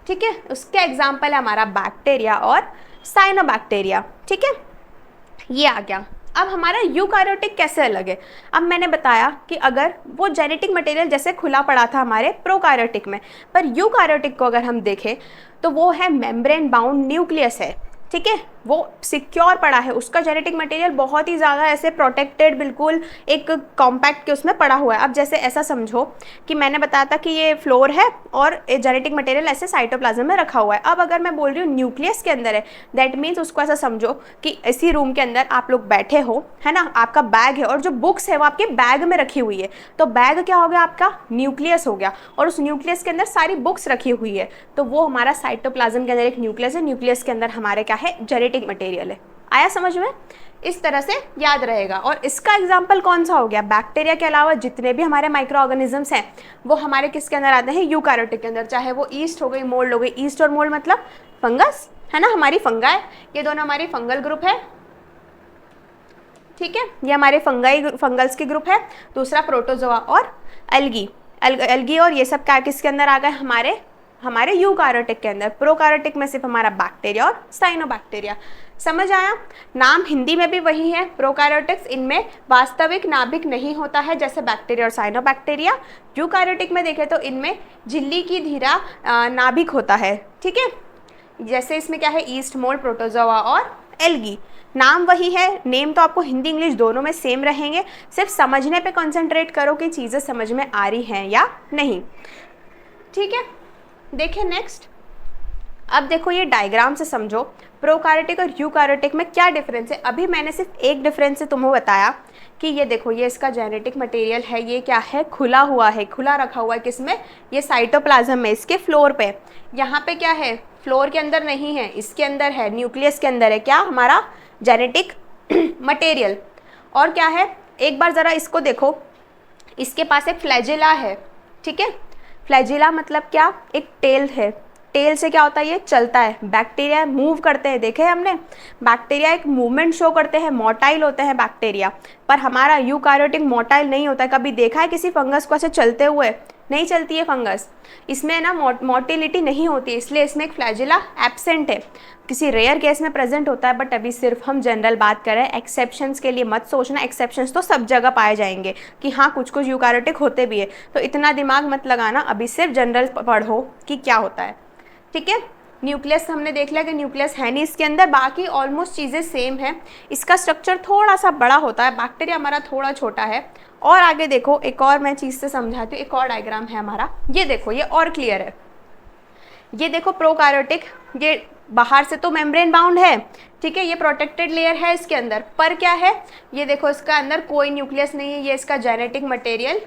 ठीक है। उसके एग्जाम्पल है हमारा बैक्टीरिया और साइनोबैक्टीरिया, ठीक है, ये आ गया। अब हमारा यूकार्योटिक कैसे अलग है? अब मैंने बताया कि अगर वो जेनेटिक मटेरियल जैसे खुला पड़ा था हमारे प्रोकार्योटिक में, पर यूकार्योटिक को अगर हम देखें तो वो है मेम्ब्रेन बाउंड न्यूक्लियस है, ठीक है, वो सिक्योर पड़ा है, उसका जेनेटिक मटेरियल बहुत ही ज़्यादा ऐसे प्रोटेक्टेड, बिल्कुल एक कॉम्पैक्ट के उसमें पड़ा हुआ है। अब जैसे ऐसा समझो कि मैंने बताया था कि ये फ्लोर है और जेनेटिक मटेरियल ऐसे साइटोप्लाज्म में रखा हुआ है। अब अगर मैं बोल रही हूँ न्यूक्लियस के अंदर है, दैट मीन्स उसको ऐसा समझो कि इसी रूम के अंदर आप लोग बैठे हो, है ना, आपका बैग है और जो बुक्स है वो आपके बैग में रखी हुई है, तो बैग क्या हो गया, आपका न्यूक्लियस हो गया, और उस न्यूक्लियस के अंदर सारी बुक्स रखी हुई है, तो वो हमारा साइटोप्लाज्म के अंदर एक न्यूक्लियस है, न्यूक्लियस के अंदर हमारे क्या है, जेनेटिक मटेरियल है। आया समझ में? इस तरह से याद रहेगा। और इसका एग्जाम्पल कौन सा हो गया, बैक्टीरिया के अलावा जितने भी हमारे माइक्रो ऑर्गेनिजम्स हैं वो हमारे किसके अंदर आते हैं, यूकार्योटिक के अंदर, चाहे वो ईस्ट हो गई, मोल्ड हो गई। ईस्ट और मोल्ड मतलब फंगस, है ना, हमारी फंगाई, ये दोनों हमारी फंगल ग्रुप है, ठीक है, ये हमारे फंगल्स की ग्रुप है। दूसरा प्रोटोजोआ और एल्गी और ये सब क्या किसके अंदर आ गए, हमारे यूकार्योटिक के अंदर। प्रोकार्योटिक में सिर्फ हमारा बैक्टीरिया और साइनोबैक्टीरिया। समझ आया? नाम हिंदी में भी वही है, प्रोकार्योटिक्स, इनमें वास्तविक नाभिक नहीं होता है जैसे बैक्टीरिया और साइनोबैक्टीरिया। यूकार्योटिक में देखें तो इनमें झिल्ली की धीरा नाभिक होता है, ठीक है, जैसे इसमें क्या है, ईस्ट, मोल्ड, प्रोटोजोआ और एल्गी। नाम वही है, नेम तो आपको हिंदी इंग्लिश दोनों में सेम रहेंगे, सिर्फ समझने पे कंसंट्रेट करो कि चीज़ें समझ में आ रही हैं या नहीं, ठीक है। देखिए नेक्स्ट, अब देखो ये डायग्राम से समझो प्रोकार्योटिक और यूकार्योटिक में क्या डिफरेंस है। अभी मैंने सिर्फ एक डिफरेंस से तुम्हें बताया कि ये देखो ये इसका जेनेटिक मटेरियल है, ये क्या है, खुला हुआ है, खुला रखा हुआ है, किसमें, ये साइटोप्लाज्म में, इसके फ्लोर पे। यहाँ पे क्या है, फ्लोर के अंदर नहीं है, इसके अंदर है, न्यूक्लियस के अंदर है क्या, हमारा जेनेटिक मटेरियल। और क्या है, एक बार ज़रा इसको देखो, इसके पास एक फ्लैजिला है, ठीक है। फ्लैजिला मतलब क्या, एक टेल है, टेल से क्या होता है, ये चलता है। बैक्टीरिया मूव करते हैं, देखे हमने, बैक्टीरिया एक मूवमेंट शो करते हैं, मोटाइल होते हैं बैक्टीरिया। पर हमारा यूकार्योटिक मोटाइल नहीं होता है। कभी देखा है किसी फंगस को ऐसे चलते हुए, नहीं चलती है फंगस, इसमें ना मोटिलिटी नहीं होती है, इसलिए इसमें एक फ्लैजिला एब्सेंट है। किसी रेयर केस में प्रेजेंट होता है, बट अभी सिर्फ हम जनरल बात कर रहे हैं। एक्सेप्शंस के लिए मत सोचना, एक्सेप्शंस तो सब जगह पाए जाएंगे कि हाँ कुछ कुछ यूकार्योटिक होते भी है, तो इतना दिमाग मत लगाना, अभी सिर्फ जनरल पढ़ो कि क्या होता है, ठीक है। न्यूक्लियस हमने देख लिया कि न्यूक्लियस है नहीं इसके अंदर, बाकी ऑलमोस्ट चीज़ें सेम है। इसका स्ट्रक्चर थोड़ा सा बड़ा होता है, बैक्टीरिया हमारा थोड़ा छोटा है। और आगे देखो, एक और मैं चीज़ से समझाती हूँ, एक और डायग्राम है हमारा, ये देखो, ये और क्लियर है। ये देखो प्रोकार्योटिक, ये बाहर से तो मेम्ब्रेन बाउंड है, ठीक है, ये प्रोटेक्टेड लेयर है इसके अंदर, पर क्या है, ये देखो इसका अंदर कोई न्यूक्लियस नहीं है, ये इसका जेनेटिक मटेरियल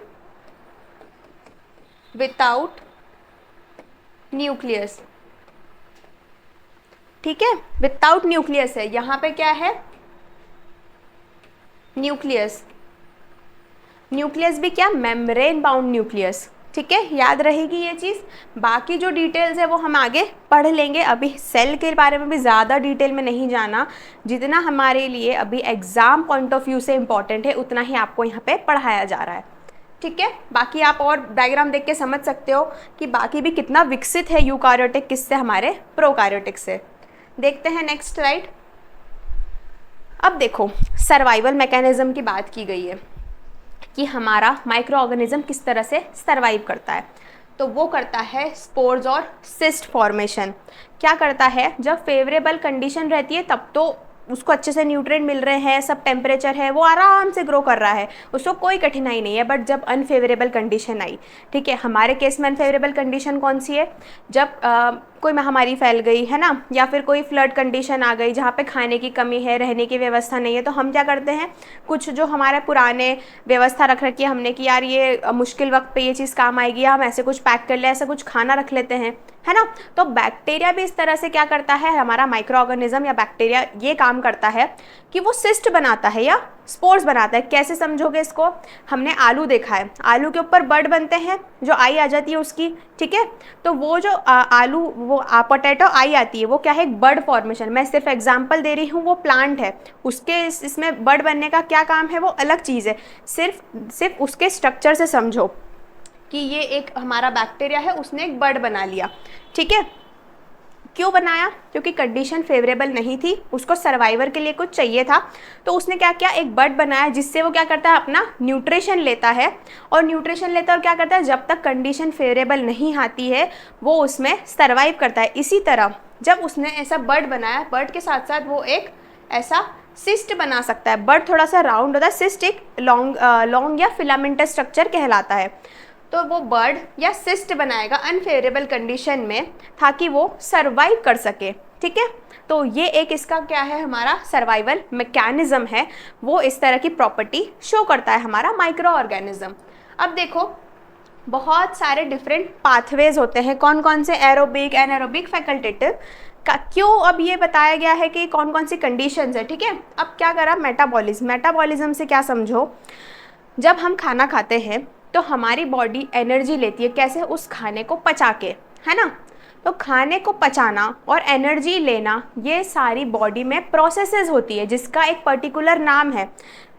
विदाउट न्यूक्लियस, ठीक है, विदाउट न्यूक्लियस है। यहाँ पे क्या है, न्यूक्लियस, न्यूक्लियस भी क्या, मेम्ब्रेन बाउंड न्यूक्लियस, ठीक है, याद रहेगी ये चीज़। बाकी जो डिटेल्स है वो हम आगे पढ़ लेंगे, अभी सेल के बारे में भी ज़्यादा डिटेल में नहीं जाना, जितना हमारे लिए अभी एग्ज़ाम पॉइंट ऑफ व्यू से इम्पॉर्टेंट है उतना ही आपको यहाँ पे पढ़ाया जा रहा है, ठीक है। बाकी आप और डायग्राम देख के समझ सकते हो कि बाकी भी कितना विकसित है यूकार्योटिक किससे, हमारे प्रोकार्योटिक से। देखते हैं नेक्स्ट स्लाइड। अब देखो सर्वाइवल मैकेनिज्म की बात की गई है कि हमारा माइक्रो ऑर्गेनिज्म किस तरह से सर्वाइव करता है, तो वो करता है स्पोर्स और सिस्ट फॉर्मेशन। क्या करता है, जब फेवरेबल कंडीशन रहती है तब तो उसको अच्छे से न्यूट्रिएंट मिल रहे हैं, सब टेम्परेचर है, वो आराम से ग्रो कर रहा है, उसको कोई कठिनाई नहीं है। बट जब अनफेवरेबल कंडीशन आई, ठीक है, हमारे केस में अनफेवरेबल कंडीशन कौन सी है, जब कोई महामारी फैल गई है ना, या फिर कोई फ्लड कंडीशन आ गई जहाँ पे खाने की कमी है, रहने की व्यवस्था नहीं है, तो हम क्या करते हैं, कुछ जो हमारे पुराने व्यवस्था रख रखी है हमने कि यार ये मुश्किल वक्त पे ये चीज़ काम आएगी, हम ऐसे कुछ पैक कर ले, ऐसा कुछ खाना रख लेते हैं, है ना। तो बैक्टीरिया भी इस तरह से क्या करता है, हमारा माइक्रो ऑर्गेनिज्म या बैक्टीरिया ये काम करता है कि वो सिस्ट बनाता है या स्पोर्स बनाता है। कैसे समझोगे इसको, हमने आलू देखा है, आलू के ऊपर बड बनते हैं, जो आई आ जाती है उसकी, ठीक है। तो वो जो आलू, वो पोटैटो आई आती है, वो क्या है, एक बड फॉर्मेशन। मैं सिर्फ एग्जांपल दे रही हूँ, वो प्लांट है, उसके इसमें बड बनने का क्या काम है वो अलग चीज़ है। सिर्फ उसके स्ट्रक्चर से समझो कि ये एक हमारा बैक्टीरिया है, उसने एक बड बना लिया, ठीक है। क्यों बनाया, क्योंकि कंडीशन फेवरेबल नहीं थी, उसको सर्वाइवर के लिए कुछ चाहिए था, तो उसने क्या किया, एक बड बनाया जिससे वो क्या करता है, अपना न्यूट्रिशन लेता है। और न्यूट्रिशन लेता है और क्या करता है, जब तक कंडीशन फेवरेबल नहीं आती है वो उसमें सर्वाइव करता है। इसी तरह जब उसने ऐसा बड बनाया, बड के साथ साथ वो एक ऐसा सिस्ट बना सकता है। बड थोड़ा सा राउंड होता है, सिस्ट एक लॉन्ग या फिलामेंटस स्ट्रक्चर कहलाता है। तो वो बर्ड या सिस्ट बनाएगा अनफेवरेबल कंडीशन में, ताकि वो सर्वाइव कर सके, ठीक है। तो ये एक इसका क्या है, हमारा सर्वाइवल मैकेनिज्म है, वो इस तरह की प्रॉपर्टी शो करता है हमारा माइक्रो ऑर्गेनिज्म। अब देखो बहुत सारे डिफरेंट पाथवेज होते हैं, कौन कौन से, एरोबिक, एनारोबिक, फैकल्टेटिव का। क्यों अब ये बताया गया है कि कौन कौन सी कंडीशंस है, ठीक है। अब क्या करा, मेटाबॉलिज्म। मेटाबॉलिज्म से क्या समझो, जब हम खाना खाते हैं तो हमारी बॉडी एनर्जी लेती है, कैसे, उस खाने को पचा के, है ना। तो खाने को पचाना और एनर्जी लेना, ये सारी बॉडी में प्रोसेसेस होती है, जिसका एक पर्टिकुलर नाम है।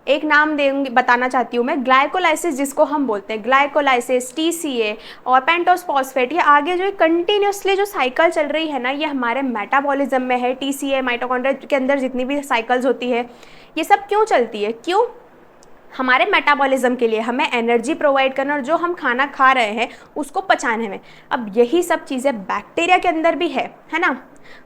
एक नाम देंगे, बताना चाहती हूँ मैं, ग्लाइकोलाइसिस जिसको हम बोलते हैं, ग्लाइकोलाइसिस, टीसीए और पेंटोस फॉस्फेट, ये आगे जो कंटिन्यूसली जो साइकिल चल रही है ना, ये हमारे मेटाबॉलिज्म में है। टीसीए, माइटोकॉन्ड्रिया के अंदर जितनी भी साइकिल्स होती है, ये सब क्यों चलती है, क्यों, हमारे मेटाबॉलिज्म के लिए, हमें एनर्जी प्रोवाइड करना और जो हम खाना खा रहे हैं उसको पचाने में। अब यही सब चीज़ें बैक्टीरिया के अंदर भी है ना,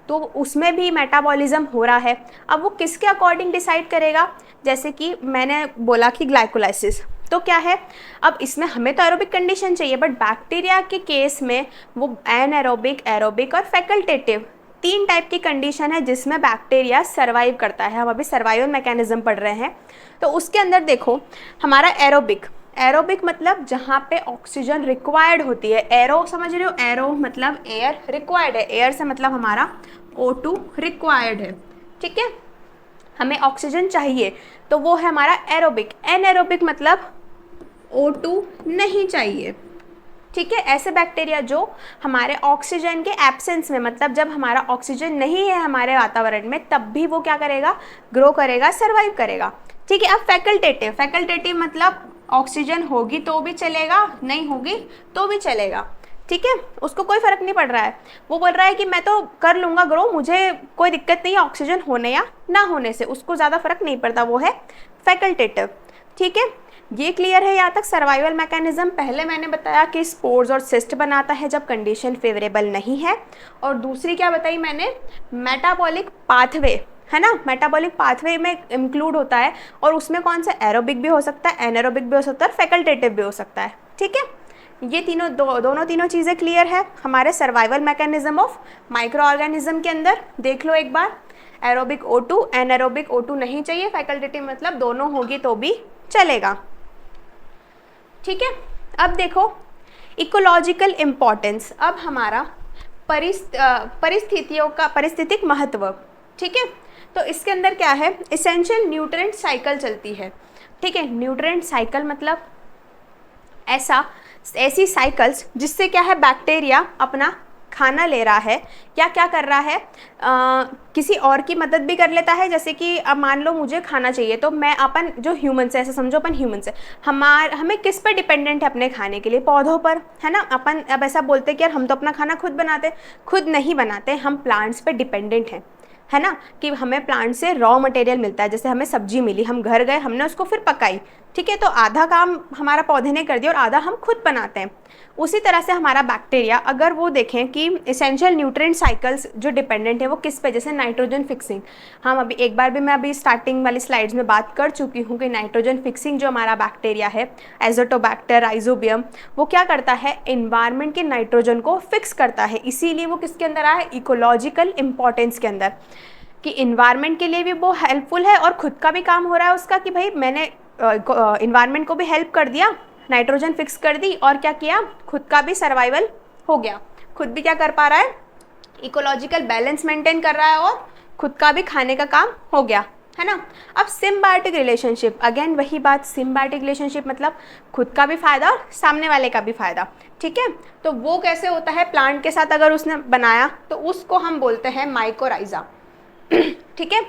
तो उसमें भी मेटाबॉलिज्म हो रहा है। अब वो किसके अकॉर्डिंग डिसाइड करेगा, जैसे कि मैंने बोला कि ग्लाइकोलाइसिस, तो क्या है, अब इसमें हमें तो एरोबिक कंडीशन चाहिए, बट बैक्टीरिया के केस में वो एनएरोबिक, एरोबिक और फैकल्टेटिव 3 टाइप की कंडीशन है जिसमें बैक्टीरिया सर्वाइव करता है। हम अभी सर्वाइवल मैकेनिज्म पढ़ रहे हैं। तो उसके अंदर देखो हमारा एरोबिक, एरोबिक मतलब जहाँ पे ऑक्सीजन रिक्वायर्ड होती है। एरो समझ रहे हो, एरो मतलब एयर, रिक्वायर्ड है, एयर से मतलब हमारा O2 रिक्वायर्ड है, ठीक है, हमें ऑक्सीजन चाहिए, तो वो है हमारा एरोबिक। एनएरोबिक मतलब O2 नहीं चाहिए, ठीक है। ऐसे बैक्टीरिया जो हमारे ऑक्सीजन के एब्सेंस में, मतलब जब हमारा ऑक्सीजन नहीं है हमारे वातावरण में, तब भी वो क्या करेगा, ग्रो करेगा, सर्वाइव करेगा, ठीक है। अब फैकल्टेटिव, फैकल्टेटिव मतलब ऑक्सीजन होगी तो भी चलेगा, नहीं होगी तो भी चलेगा, ठीक है, उसको कोई फर्क नहीं पड़ रहा है। वो बोल रहा है कि मैं तो कर लूँगा ग्रो, मुझे कोई दिक्कत नहीं है ऑक्सीजन होने या ना होने से, उसको ज़्यादा फर्क नहीं पड़ता, वो है फैकल्टेटिव, ठीक है। ये क्लियर है यहाँ तक सर्वाइवल मैकेनिज्म। पहले मैंने बताया कि स्पोर्स और सिस्ट बनाता है जब कंडीशन फेवरेबल नहीं है, और दूसरी क्या बताई मैंने, मेटाबॉलिक पाथवे, है ना, मेटाबॉलिक पाथवे में इंक्लूड होता है, और उसमें कौन सा, एरोबिक भी हो सकता है, एनारोबिक भी हो सकता है, फैकल्टेटिव भी हो सकता है, ठीक है। ये दोनों तीनों चीज़ें क्लियर है हमारे survival mechanism of micro organism के अंदर। देख लो एक बार, एरोबिक O2, एनारोबिक O2 नहीं चाहिए, फैकल्टेटिव मतलब दोनों होगी तो भी चलेगा, ठीक है। अब देखो इकोलॉजिकल इम्पोर्टेंस, अब हमारा परिस्थितियों का पारिस्थितिक महत्व, ठीक है। तो इसके अंदर क्या है, एसेंशियल न्यूट्रिएंट साइकिल चलती है, ठीक है। न्यूट्रिएंट साइकिल मतलब ऐसी साइकिल्स जिससे क्या है, बैक्टीरिया अपना खाना ले रहा है या क्या कर रहा है, किसी और की मदद भी कर लेता है। जैसे कि अब मान लो मुझे खाना चाहिए, तो मैं अपन जो ह्यूमन्स है, ऐसा समझो अपन ह्यूमन्स है, हमें किस पर डिपेंडेंट है अपने खाने के लिए, पौधों पर, है ना। अपन अब ऐसा बोलते हैं कि यार हम तो अपना खाना खुद बनाते, खुद नहीं बनाते, हम प्लांट्स पे डिपेंडेंट हैं, है ना, कि हमें प्लांट से रॉ मटेरियल मिलता है। जैसे हमें सब्जी मिली, हम घर गए, हमने उसको फिर पकाई, ठीक है, तो आधा काम हमारा पौधे ने कर दिया और आधा हम खुद बनाते हैं। उसी तरह से हमारा बैक्टीरिया, अगर वो देखें कि एसेंशियल न्यूट्रिएंट साइकिल्स जो डिपेंडेंट है वो किस पे, जैसे नाइट्रोजन फिक्सिंग, हम अभी एक बार भी मैं अभी स्टार्टिंग वाली स्लाइड्स में बात कर चुकी हूँ कि नाइट्रोजन फिक्सिंग जो हमारा बैक्टीरिया है, एजोटोबैक्टर, राइजोबियम, वो क्या करता है, एनवायरनमेंट के नाइट्रोजन को फिक्स करता है। इसीलिए वो किसके अंदर आया, इकोलॉजिकल इंपॉर्टेंस के अंदर, कि इन्वायरमेंट के लिए भी वो हेल्पफुल है और खुद का भी काम हो रहा है उसका, कि भाई मैंने इन्वायरमेंट को भी हेल्प कर दिया, नाइट्रोजन फिक्स कर दी, और क्या किया, खुद का भी सर्वाइवल हो गया, खुद भी क्या कर पा रहा है, इकोलॉजिकल बैलेंस मेंटेन कर रहा है, और खुद का भी खाने का काम हो गया, है ना। अब सिम्बायोटिक रिलेशनशिप, अगेन वही बात, सिम्बायोटिक रिलेशनशिप मतलब खुद का भी फायदा और सामने वाले का भी फायदा, ठीक है। तो वो कैसे होता है, प्लांट के साथ अगर उसने बनाया तो उसको हम बोलते हैं माइकोराइजा, ठीक है।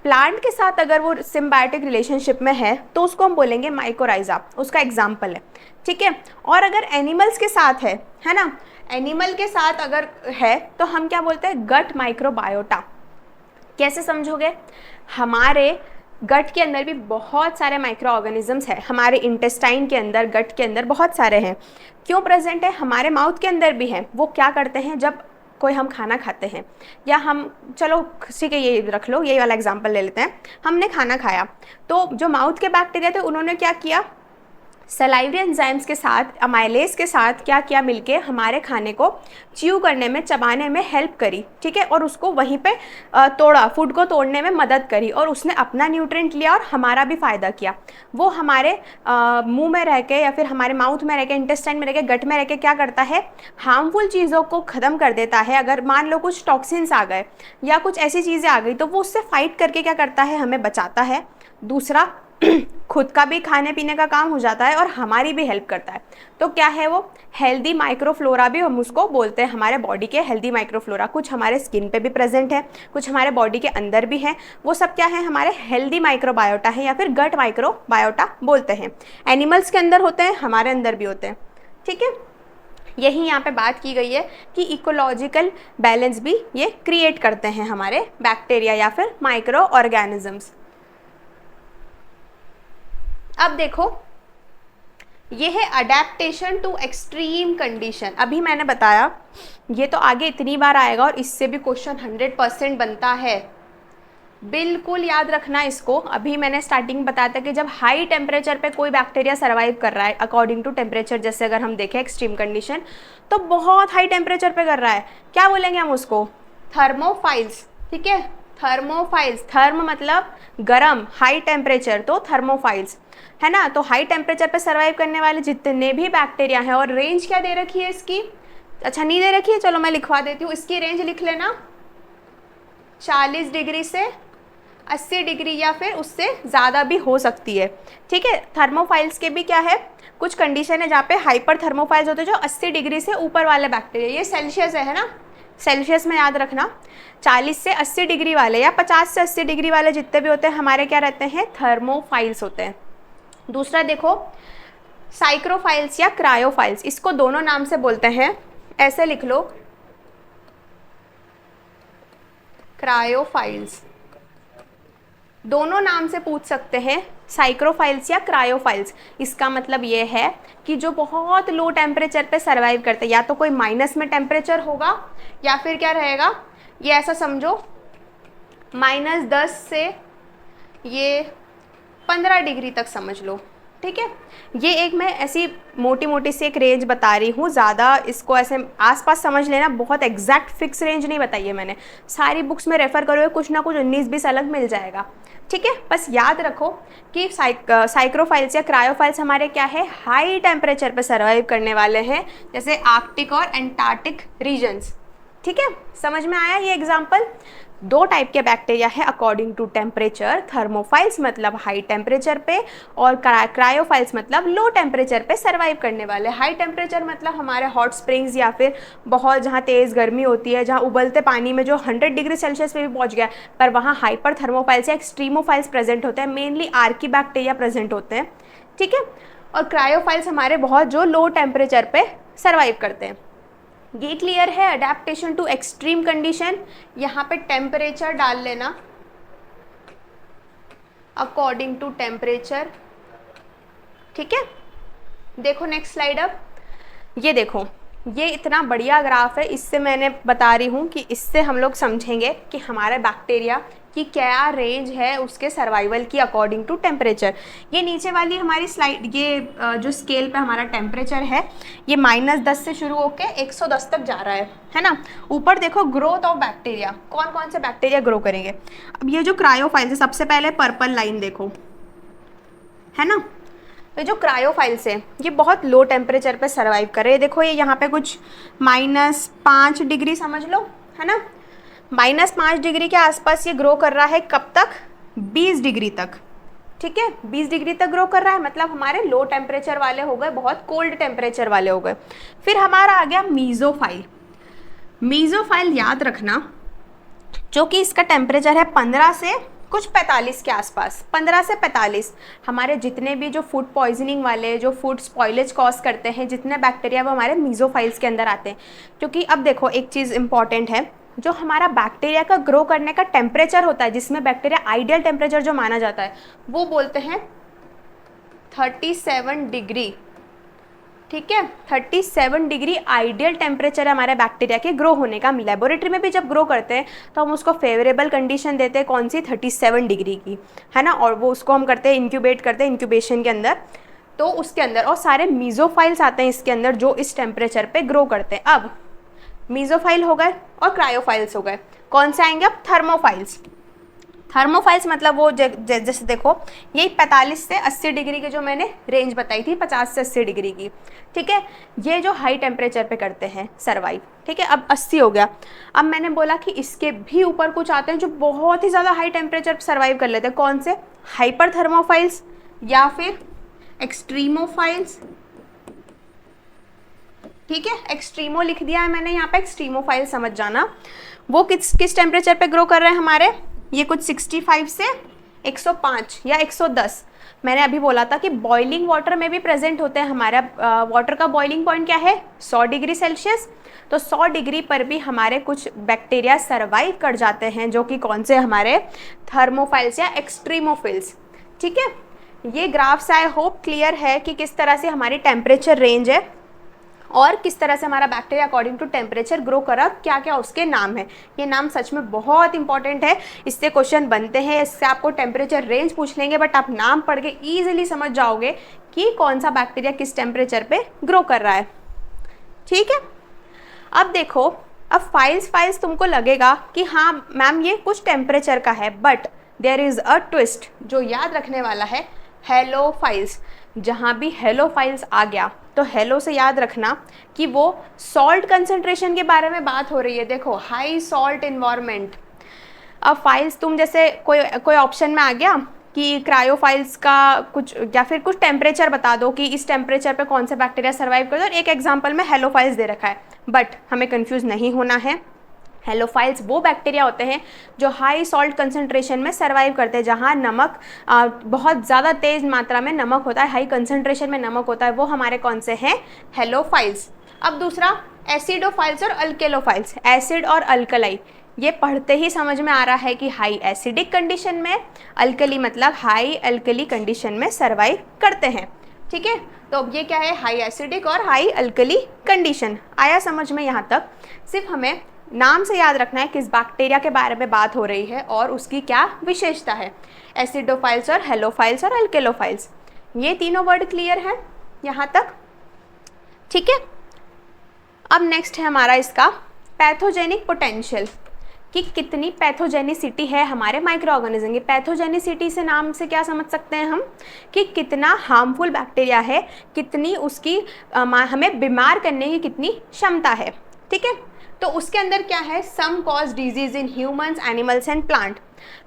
प्लांट के साथ अगर वो सिम्बायोटिक रिलेशनशिप में है तो उसको हम बोलेंगे माइकोराइजा, उसका एग्जाम्पल है, ठीक है। और अगर एनिमल्स के साथ है ना, एनिमल के साथ अगर है तो हम क्या बोलते हैं, गट माइक्रोबायोटा। कैसे समझोगे, हमारे गट के अंदर भी बहुत सारे माइक्रो ऑर्गेनिजम्स हैं, हमारे इंटेस्टाइन के अंदर, गट के अंदर बहुत सारे हैं। क्यों प्रेजेंट है, हमारे माउथ के अंदर भी हैं। वो क्या करते हैं, जब कोई हम खाना खाते हैं, या हम, चलो ठीक है ये रख लो, ये वाला एग्जांपल ले लेते हैं, हमने खाना खाया तो जो माउथ के बैक्टीरिया थे उन्होंने क्या किया, सलाइवरी एंजाइम्स के साथ, अमाइलेज के साथ क्या किया, मिलके हमारे खाने को च्यू करने में, चबाने में हेल्प करी, ठीक है, और उसको वहीं पे तोड़ा, फूड को तोड़ने में मदद करी, और उसने अपना न्यूट्रिएंट लिया और हमारा भी फ़ायदा किया। वो हमारे मुंह में रह के या फिर हमारे माउथ में रह के, इंटेस्टाइन में रह के, गट में रह के क्या करता है, हार्मफुल चीज़ों को ख़त्म कर देता है। अगर मान लो कुछ टॉक्सिन्स आ गए या कुछ ऐसी चीज़ें आ गई तो वो उससे फाइट करके क्या करता है, हमें बचाता है। दूसरा खुद का भी खाने पीने का काम हो जाता है और हमारी भी हेल्प करता है। तो क्या है वो, हेल्दी माइक्रोफ्लोरा भी हम उसको बोलते हैं, हमारे बॉडी के हेल्दी माइक्रोफ्लोरा। कुछ हमारे स्किन पे भी प्रेजेंट है, कुछ हमारे बॉडी के अंदर भी हैं, वो सब क्या है, हमारे हेल्दी माइक्रोबायोटा है, या फिर गट माइक्रोबायोटा बोलते हैं। एनिमल्स के अंदर होते हैं, हमारे अंदर भी होते हैं, ठीक है। यही यहाँ पे बात की गई है कि इकोलॉजिकल बैलेंस भी ये क्रिएट करते हैं हमारे बैक्टीरिया या फिर माइक्रो ऑर्गेनिजम्स। अब देखो ये है अडेप्टेशन टू एक्सट्रीम कंडीशन। अभी मैंने बताया ये तो आगे इतनी बार आएगा और इससे भी क्वेश्चन 100% बनता है। बिल्कुल याद रखना इसको। अभी मैंने स्टार्टिंग में बताया था कि जब हाई टेम्परेचर पे कोई बैक्टीरिया सर्वाइव कर रहा है अकॉर्डिंग टू टेम्परेचर, जैसे अगर हम देखें एक्सट्रीम कंडीशन, तो बहुत हाई टेम्परेचर पे कर रहा है, क्या बोलेंगे हम उसको? थर्मोफाइल्स। ठीक है, थर्मोफाइल्स, थर्म मतलब गरम, हाई टेम्परेचर तो थर्मोफाइल्स, है ना। तो हाई टेम्परेचर पे सर्वाइव करने वाले जितने भी बैक्टीरिया हैं, और रेंज क्या दे रखी है इसकी? अच्छा नहीं दे रखी है, चलो मैं लिखवा देती हूँ, इसकी रेंज लिख लेना, 40 डिग्री से 80 डिग्री या फिर उससे ज़्यादा भी हो सकती है। ठीक है, थर्मोफाइल्स के भी क्या है, कुछ कंडीशन है जहाँ पे हाइपर थर्मोफाइल्स होते हैं जो 80 डिग्री से ऊपर वाले बैक्टीरिया, ये सेल्सियस है ना, सेल्सियस में याद रखना, 40 से 80 डिग्री वाले या 50 से 80 डिग्री वाले जितने भी होते हैं हमारे क्या रहते हैं? थर्मोफाइल्स होते हैं। दूसरा देखो, साइक्रोफाइल्स या क्रायोफाइल्स, इसको दोनों नाम से बोलते हैं, ऐसे लिख लो, क्रायोफाइल्स, दोनों नाम से पूछ सकते हैं, साइक्रोफाइल्स या क्रायोफाइल्स। इसका मतलब ये है कि जो बहुत लो टेम्परेचर पे सर्वाइव करते हैं, या तो कोई माइनस में टेम्परेचर होगा या फिर क्या रहेगा, ये ऐसा समझो -10 से ये 15 डिग्री तक समझ लो। ठीक है, ये एक मैं ऐसी मोटी मोटी सी एक रेंज बता रही हूँ, ज़्यादा इसको ऐसे आसपास समझ लेना, बहुत एग्जैक्ट फिक्स रेंज नहीं बताई है मैंने, सारी बुक्स में रेफ़र करोगे कुछ ना कुछ 19-20 अलग मिल जाएगा। ठीक है, बस याद रखो कि साइक्रोफाइल्स या क्रायोफाइल्स हमारे क्या है, हाई टेम्परेचर पे सर्वाइव करने वाले हैं, जैसे आर्कटिक और एंटार्क्टिक रीजन्स। ठीक है, समझ में आया ये एग्जाम्पल? दो टाइप के बैक्टीरिया है अकॉर्डिंग टू टेम्परेचर, थर्मोफाइल्स मतलब हाई टेम्परेचर पे, और क्रायोफाइल्स मतलब लो टेम्परेचर पे सर्वाइव करने वाले। हाई टेम्परेचर मतलब हमारे हॉट स्प्रिंग्स या फिर बहुत जहाँ तेज़ गर्मी होती है, जहाँ उबलते पानी में जो 100 डिग्री सेल्सियस पे भी पहुँच गया, पर वहाँ हाइपर थर्मोफाइल्स या एक्सट्रीमोफाइल्स प्रेजेंट होते हैं, मेनली आर्की बैक्टीरिया प्रेजेंट होते हैं। ठीक है, और क्रायोफाइल्स हमारे बहुत जो लो टेम्परेचर पे सर्वाइव करते हैं। ये क्लियर है? अडेप्टेशन टू एक्सट्रीम कंडीशन, यहाँ पे टेम्परेचर डाल लेना, अकॉर्डिंग टू टेम्परेचर। ठीक है, देखो नेक्स्ट स्लाइड। अब ये देखो, ये इतना बढ़िया ग्राफ है, इससे मैंने बता रही हूँ कि इससे हम लोग समझेंगे कि हमारे बैक्टीरिया की क्या रेंज है उसके सर्वाइवल की अकॉर्डिंग टू टेम्परेचर। ये नीचे वाली हमारी स्लाइड, ये जो स्केल पे हमारा टेम्परेचर है, ये -10 से शुरू होकर 110 तक जा रहा है ना। ऊपर देखो ग्रोथ ऑफ बैक्टीरिया, कौन कौन से बैक्टीरिया ग्रो करेंगे। अब ये जो क्रायोफाइल्स है, सबसे पहले पर्पल लाइन देखो, है ना, ये जो क्रायोफाइल्स है ये बहुत लो टेम्परेचर पे सर्वाइव कर रहे हैं। देखो ये यहाँ पे कुछ -5 डिग्री समझ लो, है ना, -5 डिग्री के आसपास ये ग्रो कर रहा है, कब तक? 20 डिग्री तक। ठीक है, 20 डिग्री तक ग्रो कर रहा है, मतलब हमारे लो टेम्परेचर वाले हो गए, बहुत कोल्ड टेम्परेचर वाले हो गए। फिर हमारा आ गया मीज़ोफाइल। मीज़ोफाइल याद रखना, जो कि इसका टेम्परेचर है 15 से कुछ 45 के आसपास, 15 से 45। हमारे जितने भी जो फूड पॉइजनिंग वाले, जो फूड स्पॉइलेज कॉज करते हैं, जितने बैक्टीरिया वो हमारे मीज़ोफाइल्स के अंदर आते हैं। क्योंकि अब देखो एक चीज़ इंपॉर्टेंट है, जो हमारा बैक्टीरिया का ग्रो करने का टेम्परेचर होता है, जिसमें बैक्टीरिया आइडियल टेम्परेचर जो माना जाता है, वो बोलते हैं 37 डिग्री। ठीक है, 37 डिग्री आइडियल टेम्परेचर है हमारे बैक्टीरिया के ग्रो होने का। लेबोरेटरी में भी जब ग्रो करते हैं तो हम उसको फेवरेबल कंडीशन देते हैं, कौन सी? 37 डिग्री की, है ना, और वो उसको हम करते हैं इंक्यूबेट करते हैं इंक्यूबेशन के अंदर, तो उसके अंदर और सारे मीज़ोफाइल्स आते हैं इसके अंदर जो इस टेम्परेचर पे ग्रो करते हैं। अब मीज़ोफाइल हो गए और क्रायोफाइल्स हो गए, कौन से आएंगे अब? थर्मोफाइल्स। थर्मोफाइल्स मतलब वो जैसे देखो यही 45 से 80 डिग्री की जो मैंने रेंज बताई थी, 50 से 80 डिग्री की। ठीक है, ये जो हाई टेम्परेचर पे करते हैं सर्वाइव। ठीक है, अब 80 हो गया। अब मैंने बोला कि इसके भी ऊपर कुछ आते हैं जो बहुत ही ज़्यादा हाई टेम्परेचर पे सर्वाइव कर लेते हैं, कौन से? हाइपर थर्मोफाइल्स या फिर एक्सट्रीमोफाइल्स। ठीक है, एक्सट्रीमो लिख दिया है मैंने यहाँ पे, एक्सट्रीमोफाइल समझ जाना। वो किस टेम्परेचर पे ग्रो कर रहे हैं हमारे? ये कुछ 65 से 105 या 110। मैंने अभी बोला था कि बॉइलिंग वाटर में भी प्रेजेंट होते हैं। हमारा वाटर का बॉइलिंग पॉइंट क्या है? 100 डिग्री सेल्सियस। तो 100 डिग्री पर भी हमारे कुछ बैक्टीरिया सर्वाइव कर जाते हैं, जो कि कौन से? हमारे थर्मोफाइल्स या एक्सट्रीमोफिल्स। ठीक है, ये ग्राफ से आई होप क्लियर है कि किस तरह से हमारी टेम्परेचर रेंज है और किस तरह से हमारा bacteria according to temperature grow करा, क्या क्या उसके नाम है। ये नाम सच में बहुत इंपॉर्टेंट है, इससे क्वेश्चन बनते हैं, इससे आपको टेम्परेचर रेंज पूछ लेंगे, बट आप नाम पढ़ के ईजिली समझ जाओगे कि कौन सा बैक्टीरिया किस टेम्परेचर पे ग्रो कर रहा है। ठीक है, अब देखो, अब फाइल्स तुमको लगेगा कि हाँ मैम ये कुछ टेम्परेचर का है, but there is a twist जो याद रखने वाला है। हेलोफाइल्स, जहाँ भी हेलोफाइल्स आ गया तो हेलो से याद रखना कि वो सॉल्ट कंसंट्रेशन के बारे में बात हो रही है। देखो, हाई सॉल्ट इन्वायरमेंट। अब फाइल्स तुम जैसे कोई ऑप्शन में आ गया कि क्रायोफाइल्स का कुछ या फिर कुछ टेम्परेचर बता दो कि इस टेम्परेचर पे कौन सा बैक्टीरिया सर्वाइव करता है, और एक एग्जांपल में हेलोफाइल्स दे रखा है, बट हमें कंफ्यूज नहीं होना है। हेलोफाइल्स वो बैक्टीरिया होते हैं जो हाई सॉल्ट कंसंट्रेशन में सर्वाइव करते हैं, जहाँ नमक बहुत ज़्यादा तेज़ मात्रा में नमक होता है, हाई कंसंट्रेशन में नमक होता है, वो हमारे कौन से हैं, हेलोफाइल्स। अब दूसरा एसिडोफाइल्स और अल्केलोफाइल्स, एसिड और अल्कलाई, ये पढ़ते ही समझ में आ रहा है कि हाई एसिडिक कंडीशन में, अल्कली मतलब हाई अल्कली कंडीशन में सर्वाइव करते हैं। ठीक है, तो अब ये क्या है, हाई एसिडिक और हाई अल्कली कंडीशन। आया समझ में यहाँ तक? सिर्फ हमें नाम से याद रखना है किस बैक्टीरिया के बारे में बात हो रही है और उसकी क्या विशेषता है। एसिडोफाइल्स और हेलोफाइल्स और अल्केलोफाइल्स, ये तीनों वर्ड क्लियर है यहाँ तक? ठीक है, अब नेक्स्ट है हमारा इसका पैथोजेनिक पोटेंशियल, कि कितनी पैथोजेनिसिटी है हमारे माइक्रो ऑर्गेनिज्म की। पैथोजेनिसिटी से नाम से क्या समझ सकते हैं हम, कि कितना हार्मफुल बैक्टीरिया है, कितनी उसकी हमें बीमार करने की कितनी क्षमता है। ठीक है, तो उसके अंदर क्या है, some cause disease in humans, animals and plant.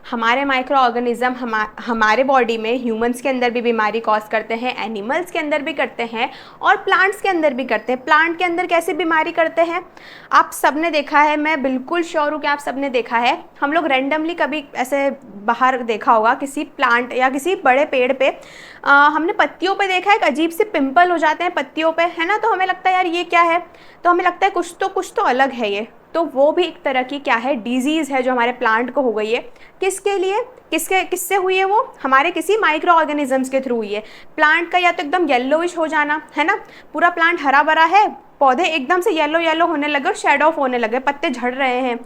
हमारे माइक्रो ऑर्गेनिज्म हमारे बॉडी में ह्यूमंस के अंदर भी बीमारी कॉज करते हैं, एनिमल्स के अंदर भी करते हैं और प्लांट्स के अंदर भी करते हैं। प्लांट के अंदर कैसे बीमारी करते हैं, आप सबने देखा है, मैं बिल्कुल श्योर हूँ कि आप सबने देखा है, हम लोग रैंडमली कभी ऐसे बाहर देखा होगा किसी प्लांट या किसी बड़े पेड़ पे, हमने पत्तियों पे देखा है, एक अजीब से पिंपल हो जाते हैं पत्तियों पे, है ना, तो हमें लगता है यार ये क्या है, तो हमें लगता है कुछ तो अलग है ये। तो वो भी एक तरह की क्या है, डिजीज़ है जो हमारे प्लांट को हो गई है। किसके लिए, किससे हुई है वो, हमारे किसी माइक्रो ऑर्गेनिजम्स के थ्रू हुई है। प्लांट का या तो एकदम येलोइश हो जाना, है ना, पूरा प्लांट हरा भरा है, पौधे एकदम से येलो होने लगे और शेड ऑफ होने लगे, पत्ते झड़ रहे हैं,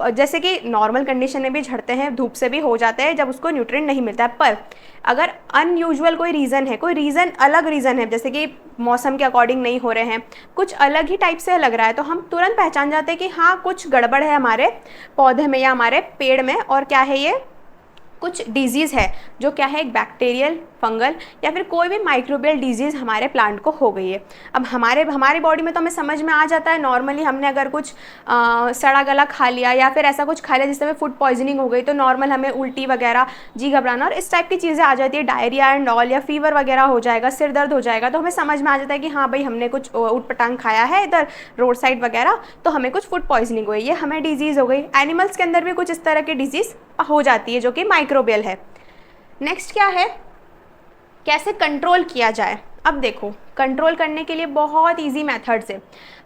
जैसे कि नॉर्मल कंडीशन में भी झड़ते हैं, धूप से भी हो जाते हैं जब उसको न्यूट्रिएंट नहीं मिलता है। पर अगर अनयूजुअल कोई रीज़न है, कोई रीज़न अलग रीज़न है, जैसे कि मौसम के अकॉर्डिंग नहीं हो रहे हैं, कुछ अलग ही टाइप से लग रहा है, तो हम तुरंत पहचान जाते हैं कि हाँ कुछ गड़बड़ है हमारे पौधे में या हमारे पेड़ में, और क्या है ये, कुछ डिजीज़ है जो क्या है, एक बैक्टीरियल, फंगल या फिर कोई भी माइक्रोबियल डिजीज़ हमारे प्लांट को हो गई है। अब हमारे बॉडी में तो हमें समझ में आ जाता है, नॉर्मली हमने अगर कुछ सड़ा गला खा लिया या फिर ऐसा कुछ खा लिया जिससे हमें फूड पॉइजनिंग हो गई, तो नॉर्मल हमें उल्टी वगैरह, जी घबराना और इस टाइप की चीज़ें आ जाती है, डायरिया एंड ऑल, या फीवर वगैरह हो जाएगा, सिर दर्द हो जाएगा, तो हमें समझ में आ जाता है कि हाँ भाई हमने कुछ उटपटांग खाया है इधर रोड साइड वगैरह, तो हमें कुछ फूड पॉइजनिंग हुई, ये हमें डिजीज़ हो गई। एनिमल्स के अंदर भी कुछ इस तरह की डिजीज़ हो जाती है जो कि माइक्रोबियल है। नेक्स्ट क्या है, कैसे कंट्रोल किया जाए। अब देखो, कंट्रोल करने के लिए बहुत इजी मेथड्स है।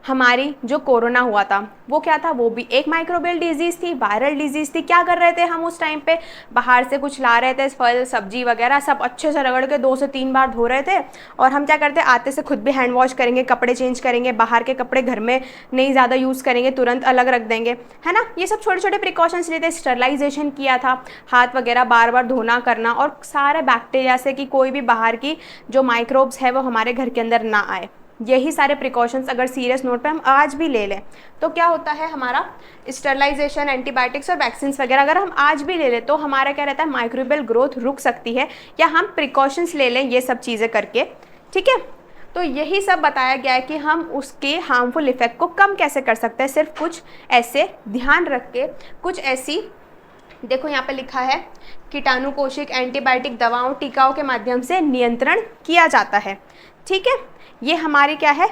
हमारी जो कोरोना हुआ था वो क्या था, वो भी एक माइक्रोबियल डिजीज़ थी, वायरल डिजीज़ थी। क्या कर रहे थे हम उस टाइम पे, बाहर से कुछ ला रहे थे, फल सब्जी वगैरह सब अच्छे से रगड़ के 2 से 3 बार धो रहे थे, और हम क्या करते, आते से खुद भी हैंड वॉश करेंगे, कपड़े चेंज करेंगे, बाहर के कपड़े घर में नहीं ज़्यादा यूज़ करेंगे, तुरंत अलग रख देंगे, है ना, ये सब छोटे छोटे प्रिकॉशंस लेते। स्टरलाइजेशन किया था, हाथ वगैरह बार बार धोना करना, और सारे बैक्टीरिया से कि कोई भी बाहर की जो माइक्रोब्स है वो हमारे घर के अंदर ना आए। यही सारे प्रिकॉशंस अगर सीरियस नोट पे हम आज भी ले लें तो क्या होता है, हमारा स्टरलाइजेशन, एंटीबायोटिक्स और वैक्सीन्स वगैरह अगर हम आज भी ले लें तो हमारा क्या रहता है, माइक्रोबियल ग्रोथ रुक सकती है, या हम प्रिकॉशंस ले लें ये सब चीज़ें करके। ठीक है, तो यही सब बताया गया है कि हम उसके हार्मफुल इफेक्ट को कम कैसे कर सकते हैं, सिर्फ कुछ ऐसे ध्यान रख के, कुछ ऐसी, देखो यहाँ पे लिखा है, कीटाणुकोशिक एंटीबायोटिक दवाओं, टीकाओं के माध्यम से नियंत्रण किया जाता है। ठीक है, ये हमारी क्या है,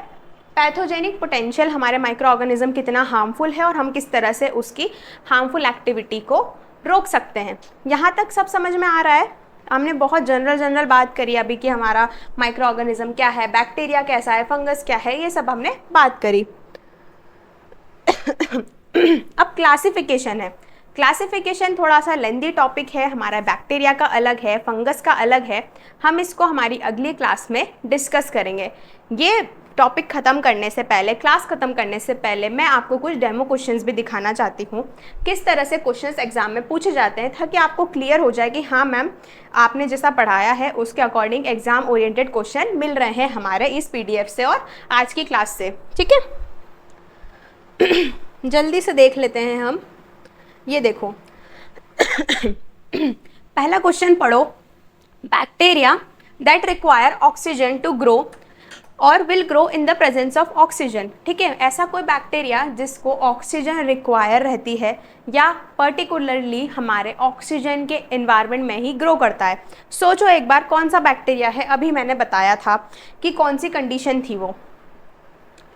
पैथोजेनिक पोटेंशियल, हमारे माइक्रो ऑर्गेनिज्म कितना हार्मफुल है और हम किस तरह से उसकी हार्मफुल एक्टिविटी को रोक सकते हैं। यहाँ तक सब समझ में आ रहा है? हमने बहुत जनरल बात करी अभी कि हमारा माइक्रो ऑर्गेनिज्म क्या है, बैक्टीरिया कैसा है, फंगस क्या है, ये सब हमने बात करी। अब क्लासिफिकेशन है। क्लासिफिकेशन थोड़ा सा लेंदी टॉपिक है, हमारा बैक्टीरिया का अलग है, फंगस का अलग है, हम इसको हमारी अगली क्लास में डिस्कस करेंगे। ये टॉपिक ख़त्म करने से पहले, क्लास ख़त्म करने से पहले मैं आपको कुछ डेमो क्वेश्चंस भी दिखाना चाहती हूँ, किस तरह से क्वेश्चंस एग्जाम में पूछे जाते हैं, ताकि आपको क्लियर हो जाए कि हाँ मैम, आपने जैसा पढ़ाया है उसके अकॉर्डिंग एग्ज़ाम ओरिएंटेड क्वेश्चन मिल रहे हैं हमारे इस PDF से और आज की क्लास से। ठीक है, जल्दी से देख लेते हैं हम। ये देखो पहला क्वेश्चन पढ़ो, bacteria that require oxygen to grow और will grow in the presence of oxygen. ठीक है, ऐसा कोई बैक्टीरिया जिसको ऑक्सीजन रिक्वायर रहती है या पर्टिकुलरली हमारे ऑक्सीजन के एनवायरनमेंट में ही ग्रो करता है। सोचो एक बार कौन सा बैक्टीरिया है, अभी मैंने बताया था कि कौन सी कंडीशन थी वो,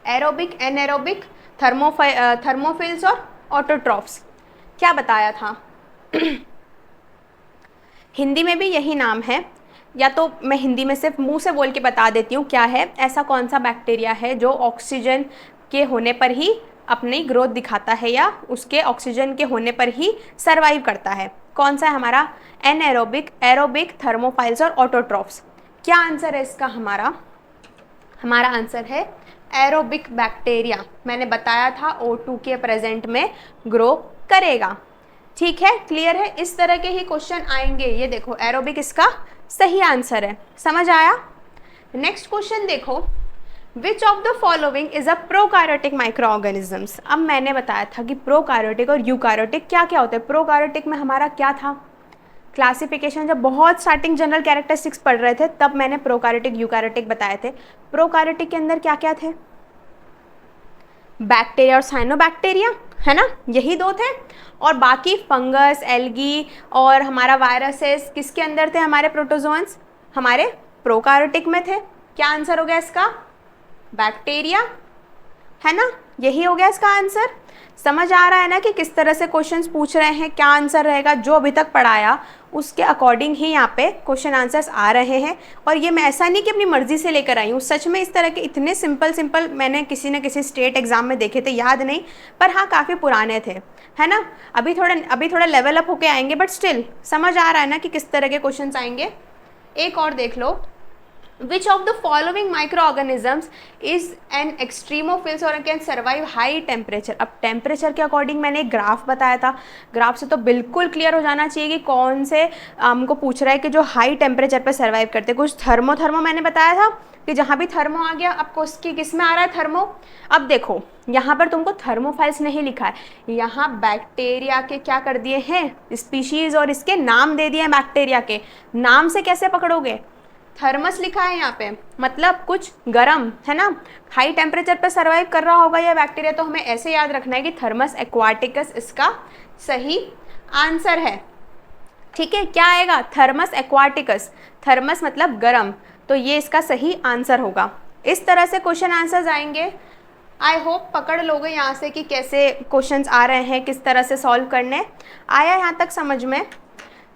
एरोबिक, एनएरोबिक, थर्मोफिल्स और ऑटोट्रॉफ्स। क्या बताया था? हिंदी में भी यही नाम है, या तो मैं हिंदी में सिर्फ मुंह से बोल के बता देती हूँ क्या है। ऐसा कौन सा बैक्टीरिया है जो ऑक्सीजन के होने पर ही अपनी ग्रोथ दिखाता है या उसके ऑक्सीजन के होने पर ही सरवाइव करता है? कौन सा है हमारा? एनएरोबिक, एरोबिक, थर्मोफाइल्स और ऑटोट्रॉफ्स। क्या आंसर है इसका? हमारा आंसर है एरोबिक बैक्टीरिया। मैंने बताया था O2 के प्रेजेंट में ग्रो करेगा। ठीक है, क्लियर है? इस तरह के ही क्वेश्चन आएंगे। ये देखो एरोबिक इसका सही आंसर है, समझ आया? नेक्स्ट क्वेश्चन देखो, which of the following is a prokaryotic micro organisms. अब मैंने बताया था कि प्रोकार्योटिक और यूकार्योटिक क्या क्या होते हैं। प्रोकार्योटिक में हमारा क्या था क्लासिफिकेशन, जब बहुत स्टार्टिंग जनरल कैरेक्टरिस्टिक्स पढ़ रहे थे तब मैंने प्रोकार्योटिक यूकार्योटिक बताए थे। प्रोकार्योटिक के अंदर क्या क्या थे? बैक्टीरिया और साइनोबैक्टीरिया, है ना, यही दो थे। और बाकी फंगस, एल्गी और हमारा वायरसेस किसके अंदर थे? हमारे प्रोटोजोअन्स हमारे प्रोकार्योटिक में थे। क्या आंसर हो गया इसका? बैक्टीरिया, है ना, यही हो गया इसका आंसर। समझ आ रहा है ना कि किस तरह से क्वेश्चंस पूछ रहे हैं, क्या आंसर रहेगा? जो अभी तक पढ़ाया उसके अकॉर्डिंग ही यहाँ पे क्वेश्चन आंसर्स आ रहे हैं। और ये मैं ऐसा नहीं कि अपनी मर्जी से लेकर आई हूँ, सच में इस तरह के इतने सिंपल मैंने किसी न किसी स्टेट एग्जाम में देखे थे, याद नहीं, पर हाँ काफ़ी पुराने थे, है ना। अभी थोड़ा लेवल अप होके आएंगे, बट स्टिल समझ आ रहा है ना कि किस तरह के क्वेश्चन आएंगे। एक और देख लो, Which of the following microorganisms is an extremophils और can survive high temperature? अब टेम्परेचर के अकॉर्डिंग मैंने एक ग्राफ बताया था, ग्राफ से तो बिल्कुल क्लियर हो जाना चाहिए कि कौन से हमको पूछ रहा है कि जो हाई टेम्परेचर पे सर्वाइव करते हैं। कुछ थर्मो मैंने बताया था कि जहाँ भी थर्मो आ गया, आपको उसकी किस में आ रहा है? थर्मो। अब देखो यहाँ पर तुमको थर्मोफाइल्स नहीं लिखा है, यहाँ बैक्टीरिया के क्या कर दिए हैं? स्पीशीज और इसके नाम दे दिए हैं। बैक्टीरिया के नाम से कैसे पकड़ोगे? थर्मस लिखा है यहाँ पे, मतलब कुछ गर्म, है ना, हाई टेम्परेचर पे सर्वाइव कर रहा होगा यह बैक्टीरिया। तो हमें ऐसे याद रखना है कि थर्मस एक्वाटिकस इसका सही आंसर है। ठीक है, क्या आएगा? थर्मस एक्वाटिकस, थर्मस मतलब गर्म, तो ये इसका सही आंसर होगा। इस तरह से क्वेश्चन आंसर्स आएंगे। आई होप पकड़ लोगे यहाँ से कि कैसे क्वेश्चंस आ रहे हैं, किस तरह से सॉल्व करने। आया यहाँ तक समझ में?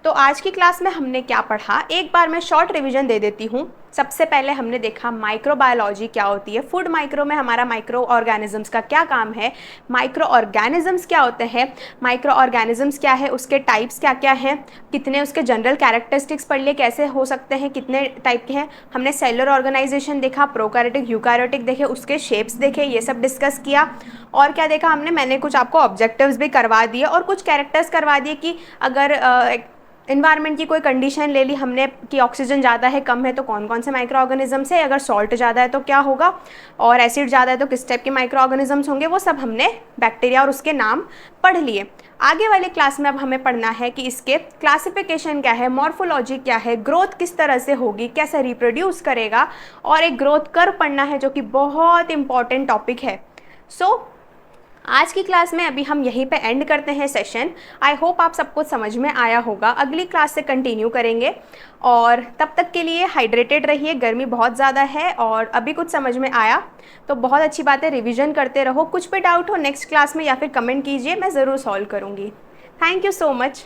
तो आज की क्लास में हमने क्या पढ़ा, एक बार मैं शॉर्ट रिवीजन दे देती हूँ। सबसे पहले हमने देखा माइक्रोबायोलॉजी क्या होती है, फूड माइक्रो में हमारा माइक्रो ऑर्गेनिजम्स का क्या काम है, माइक्रो ऑर्गेनिजम्स क्या होते हैं, माइक्रो ऑर्गेनिजम्स क्या है, उसके टाइप्स क्या क्या हैं, कितने उसके जनरल कैरेक्टरिस्टिक्स पढ़ लिए, कैसे हो सकते हैं, कितने टाइप के हैं। हमने सेलुलर ऑर्गेनाइजेशन देखा, प्रोकार्योटिक यूकार्योटिक देखे, उसके शेप्स देखे, ये सब डिस्कस किया। और क्या देखा मैंने कुछ आपको ऑब्जेक्टिव्स भी करवा दिए और कुछ कैरेक्टर्स करवा दिए कि अगर इन्वायरमेंट की कोई कंडीशन ले ली हमने कि ऑक्सीजन ज़्यादा है कम है तो कौन कौन से माइक्रो ऑर्गेनिजम्स है, अगर सॉल्ट ज़्यादा है तो क्या होगा, और एसिड ज़्यादा है तो किस टाइप के माइक्रो ऑर्गेनिजम्स होंगे। वो सब हमने बैक्टीरिया और उसके नाम पढ़ लिए। आगे वाले क्लास में अब हमें पढ़ना है कि इसके क्लासिफिकेशन क्या है, मॉर्फोलॉजी क्या है, ग्रोथ किस तरह से होगी, कैसे रिप्रोड्यूस करेगा, और एक ग्रोथ कर्व पढ़ना है जो कि बहुत इंपॉर्टेंट टॉपिक है। सो आज की क्लास में अभी हम यहीं पे एंड करते हैं सेशन। आई होप आप सबको समझ में आया होगा। अगली क्लास से कंटिन्यू करेंगे और तब तक के लिए हाइड्रेटेड रहिए, गर्मी बहुत ज़्यादा है। और अभी कुछ समझ में आया तो बहुत अच्छी बात है, रिवीजन करते रहो। कुछ भी डाउट हो नेक्स्ट क्लास में या फिर कमेंट कीजिए, मैं ज़रूर सॉल्व करूँगी। Thank you so much.